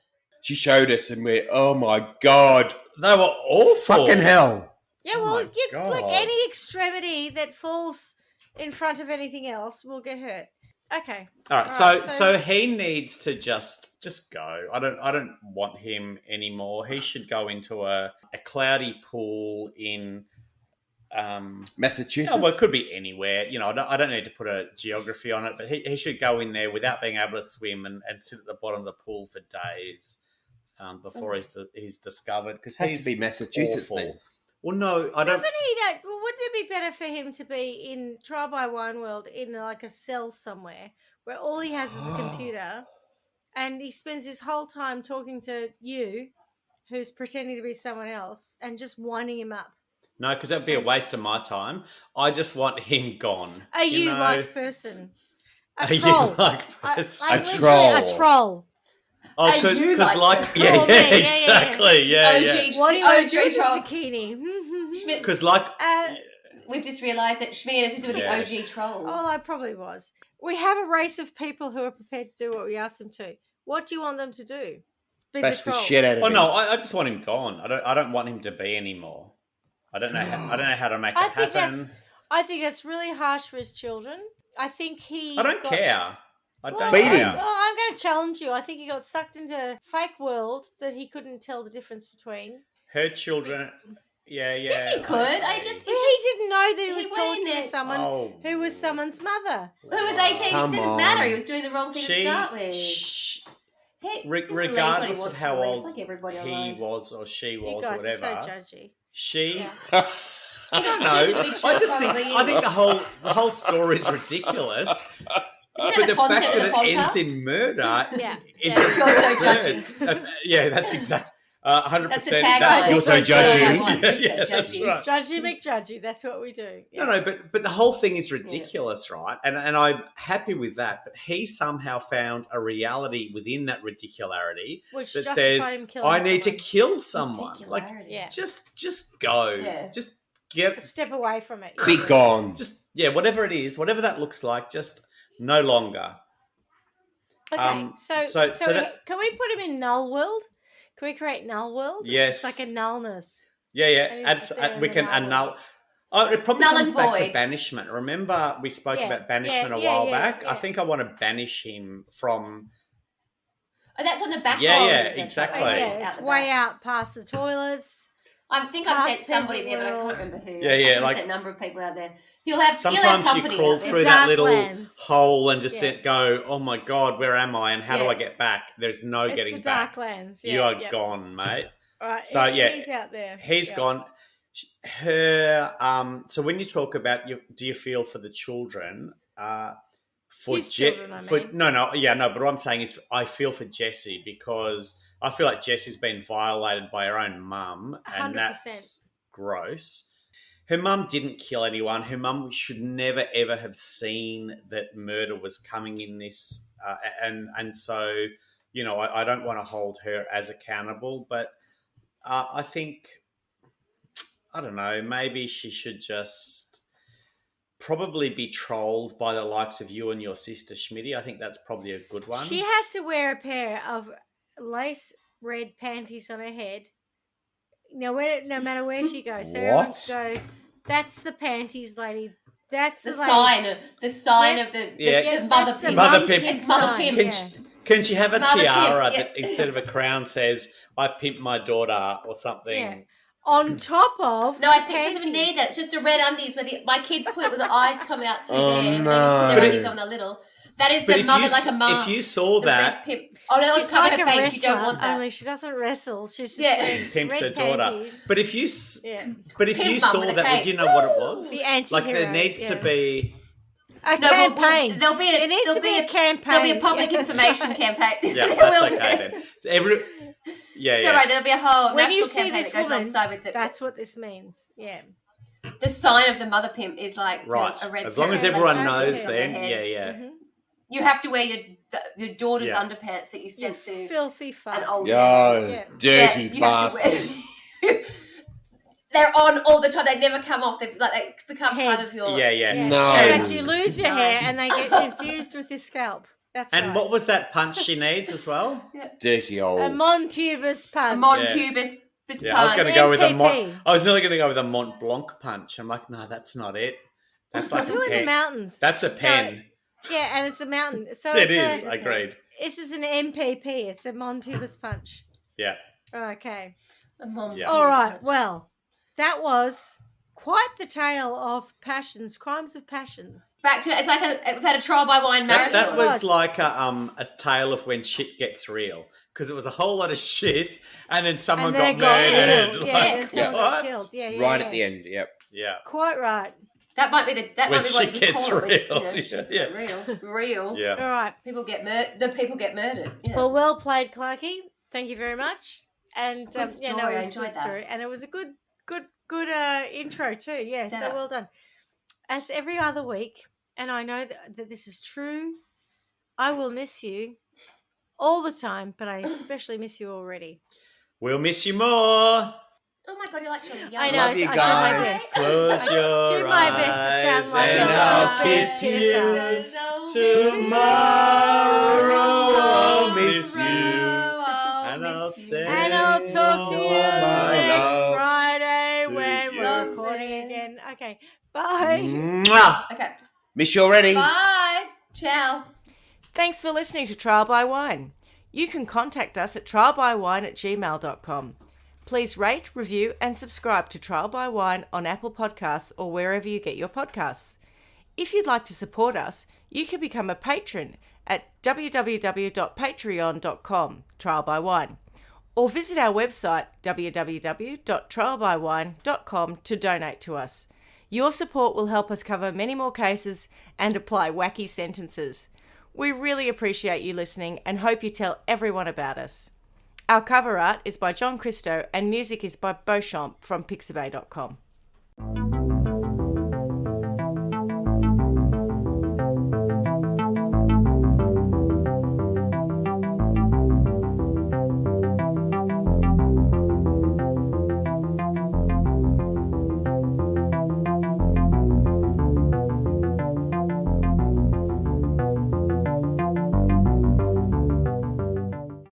She showed us, and we're, oh my God, They were awful. fucking hell. Yeah, Oh well, my like God. any extremity that falls in front of anything else will get hurt. Okay. All right, Alright, so so- he needs to just go. I don't want him anymore. He should go into a cloudy pool in Massachusetts. well, it could be anywhere. You know, I don't need to put a geography on it, but he should go in there without being able to swim and sit at the bottom of the pool for days before he's discovered, because Has he's to be Massachusetts awful. then. Well, no, I don't. Doesn't he know? Well, wouldn't it be better for him to be in Trial by Wine World in like a cell somewhere where all he has is a computer and he spends his whole time talking to you, who's pretending to be someone else, and just winding him up? No, because that would be a waste of my time. I just want him gone. A you know? like person. A Are you troll. like I- person? like A literally troll. A troll. Oh, Are because you like like person? yeah, Oh, man, yeah, exactly, yeah, The yeah. OG What do you the want to do OG with the troll. zucchini? Schmidt, Because like we've just realised that Shmi and her sister were the Yes. OG trolls. Oh, I probably was. We have a race of people who are prepared to do what we ask them to. What do you want them to do? Be Bash the troll. shit out of oh him. no, I just want him gone. I don't want him to be anymore. I don't know how to make I it think happen. I think that's really harsh for his children. I think he. I don't got care. s- I Well, don't Beat him. care. I'm going to challenge you. I think he got sucked into a fake world that he couldn't tell the difference between. Her children. Yeah. Yes, he could. I just He didn't know that he he was went talking in to there- someone Oh. who was someone's mother. Who was 18? Come It didn't matter. on. He was doing the wrong thing to start with. He just believes what he Regardless wants of to how believe. old It's like everybody he online. was or she You was or guys whatever, are so judgy. she. Yeah. I don't It's too good to be know. true, I just think probably the whole story is ridiculous. Isn't that But the the fact concept of that the it ends podcast? in murder Yeah. is Yeah. You're so absurd. Yeah, that's exactly 100%. That's the tagline. You're so judgy. You're so That's judgy. right. Judgy McJudgy, that's what we do. Yeah. No, but the whole thing is ridiculous, right? And I'm happy with that. But he somehow found a reality within that ridicularity Which that justified says, him killing I need to someone. kill someone. Like, Ridicularity. Yeah. just go. Yeah. Just get, Step away from it. Be gone. just, yeah, whatever it is, whatever that looks like, just no longer. Okay, so that- can we put him in null world? Can we create null world? Yes. It's just like a nullness. Yeah, And yeah. it's just there in We the can null annul. Oh, it probably Null comes and back to void. banishment. Remember, we spoke Yeah, about banishment yeah, a while yeah, back. yeah. I think I want to banish him from. Oh, that's on the back. Yeah, row, yeah, isn't it? exactly. Oh, Right. yeah, Out it's the way back. out past the toilets. I think I've sent Past somebody peasant there, but I world. can't remember who. Yeah, I've like- sent a number of people out there. He'll have Sometimes company you crawl out there. through that Dark little lands. hole and just Yeah. go, "Oh my god, where am I? And how do Yeah. I get back?" There's no It's getting the back. Darklands. Yeah, You are yeah. gone, mate. All right, So, yeah, he's out there. He's Yeah. gone. Her. So when you talk about do you feel for the children? For His children, I mean. no, but what I'm saying is I feel for Jessie because I feel like Jessie's been violated by her own mum, and 100%. that's gross. Her mum didn't kill anyone. Her mum should never ever have seen that murder was coming in this, and so I don't want to hold her as accountable, but I think I don't know. Maybe she should just probably be trolled by the likes of you and your sister Schmitty. I think that's probably a good one. She has to wear a pair of lace red panties on her head. No matter where she goes. So everyone's go, that's the panties lady. That's The the sign Yep. of the Yeah. mother that's the pimp. Mother mum pimp. pimp Mother sign, pimp. yeah. Can she have a Mother pimp, tiara yeah. that instead of a crown says "I pimped my daughter" or something? Yeah. On top of No, I think she doesn't even panties. need that. It's just the red undies where my kids put where the eyes come out through Oh, there. And they just put no. their But undies on. They're little. That is But the if mother you like a mask. if you saw The that, red pimp. Oh no, She's it's cover like her a face. wrestler, You don't want that. only she doesn't wrestle. She's just Yeah. wearing pimps her red daughter. panties. But if you Yeah. Pimp saw mum with a that, would cape. you know what it was? The anti-hero. Like there needs to yeah. be. A No, campaign. there'll be It needs there'll to be a campaign. There'll be a public Yeah, that's information right. campaign. Yeah, There that's will be. okay then. Yeah, Don't yeah. worry, there'll be a whole When national you see campaign this that goes woman, alongside with it. That's what this means. Yeah. The sign of the mother pimp is like Right. a red As long as cape, everyone like, knows, on their then head. yeah, yeah. Mhm. You have to wear your daughter's Yeah. underpants that you You sent to filthy an fuck. old Yo, man. Yeah. dirty Yes, you have to wear- bastards. They're on all the time. They never come off. They become Head. part of your. Yeah, yeah. Yeah. No. In fact, you lose your hair Nice. and they get infused with your scalp. That's And right. what was that punch she needs as well? Dirty A old. Mon Pubis punch. A Mon Yeah. Pubis Yeah, I was going to punch. go with a MPP. I was nearly going to go with a Mont Blanc punch. I'm like, no, that's not it. That's like Who a in the pen. mountains? That's a pen. Yeah, and it's a mountain. So It it's is. Agreed. This is an MPP. It's a Mon Pubis punch. Yeah. Okay. A Mon Yeah. Pubis All right. punch. Well, that was quite the tale of passions, crimes of passions. Back to it's like we've had a trial by wine That, marathon. that was like a tale of when shit gets real. Because it was a whole lot of shit and then someone And then got murdered. killed. Yeah, Like, and someone got what? killed. Yeah, yeah, Right yeah. at the end, yep. Yeah. Quite right. That might be that When might be what shit you gets call it, real. you know, shit Yeah. get real. Yeah. All right. People get people get murdered. Yeah. Well played, Clarky. Thank you very much. And Good yeah, no, story. it I was a enjoyed good that. story, and it was a good intro too. Yeah, Set so up. well done. As every other week, and I know that this is true. I will miss you all the time, but I especially miss you already. We'll miss you more. Oh my god, you're actually young. I know. Love you I do my guys. best. Close I your do my best to sound eyes like and a I'll bad kiss kid. you. Tomorrow I'll miss you. I'll And I'll miss you. say And I'll talk to you Oh, my next love Friday to when you. we're Love Okay. Bye. Mwah! Okay. Miss you already. Bye. Ciao. Thanks for listening to Trial by Wine. You can contact us at trialbywine@gmail.com. Please rate, review, and subscribe to Trial by Wine on Apple Podcasts or wherever you get your podcasts. If you'd like to support us, you can become a patron at www.patreon.com, Trial by Wine, or visit our website www.trialbywine.com to donate to us. Your support will help us cover many more cases and apply wacky sentences. We really appreciate you listening and hope you tell everyone about us. Our cover art is by John Christo and music is by Beauchamp from pixabay.com.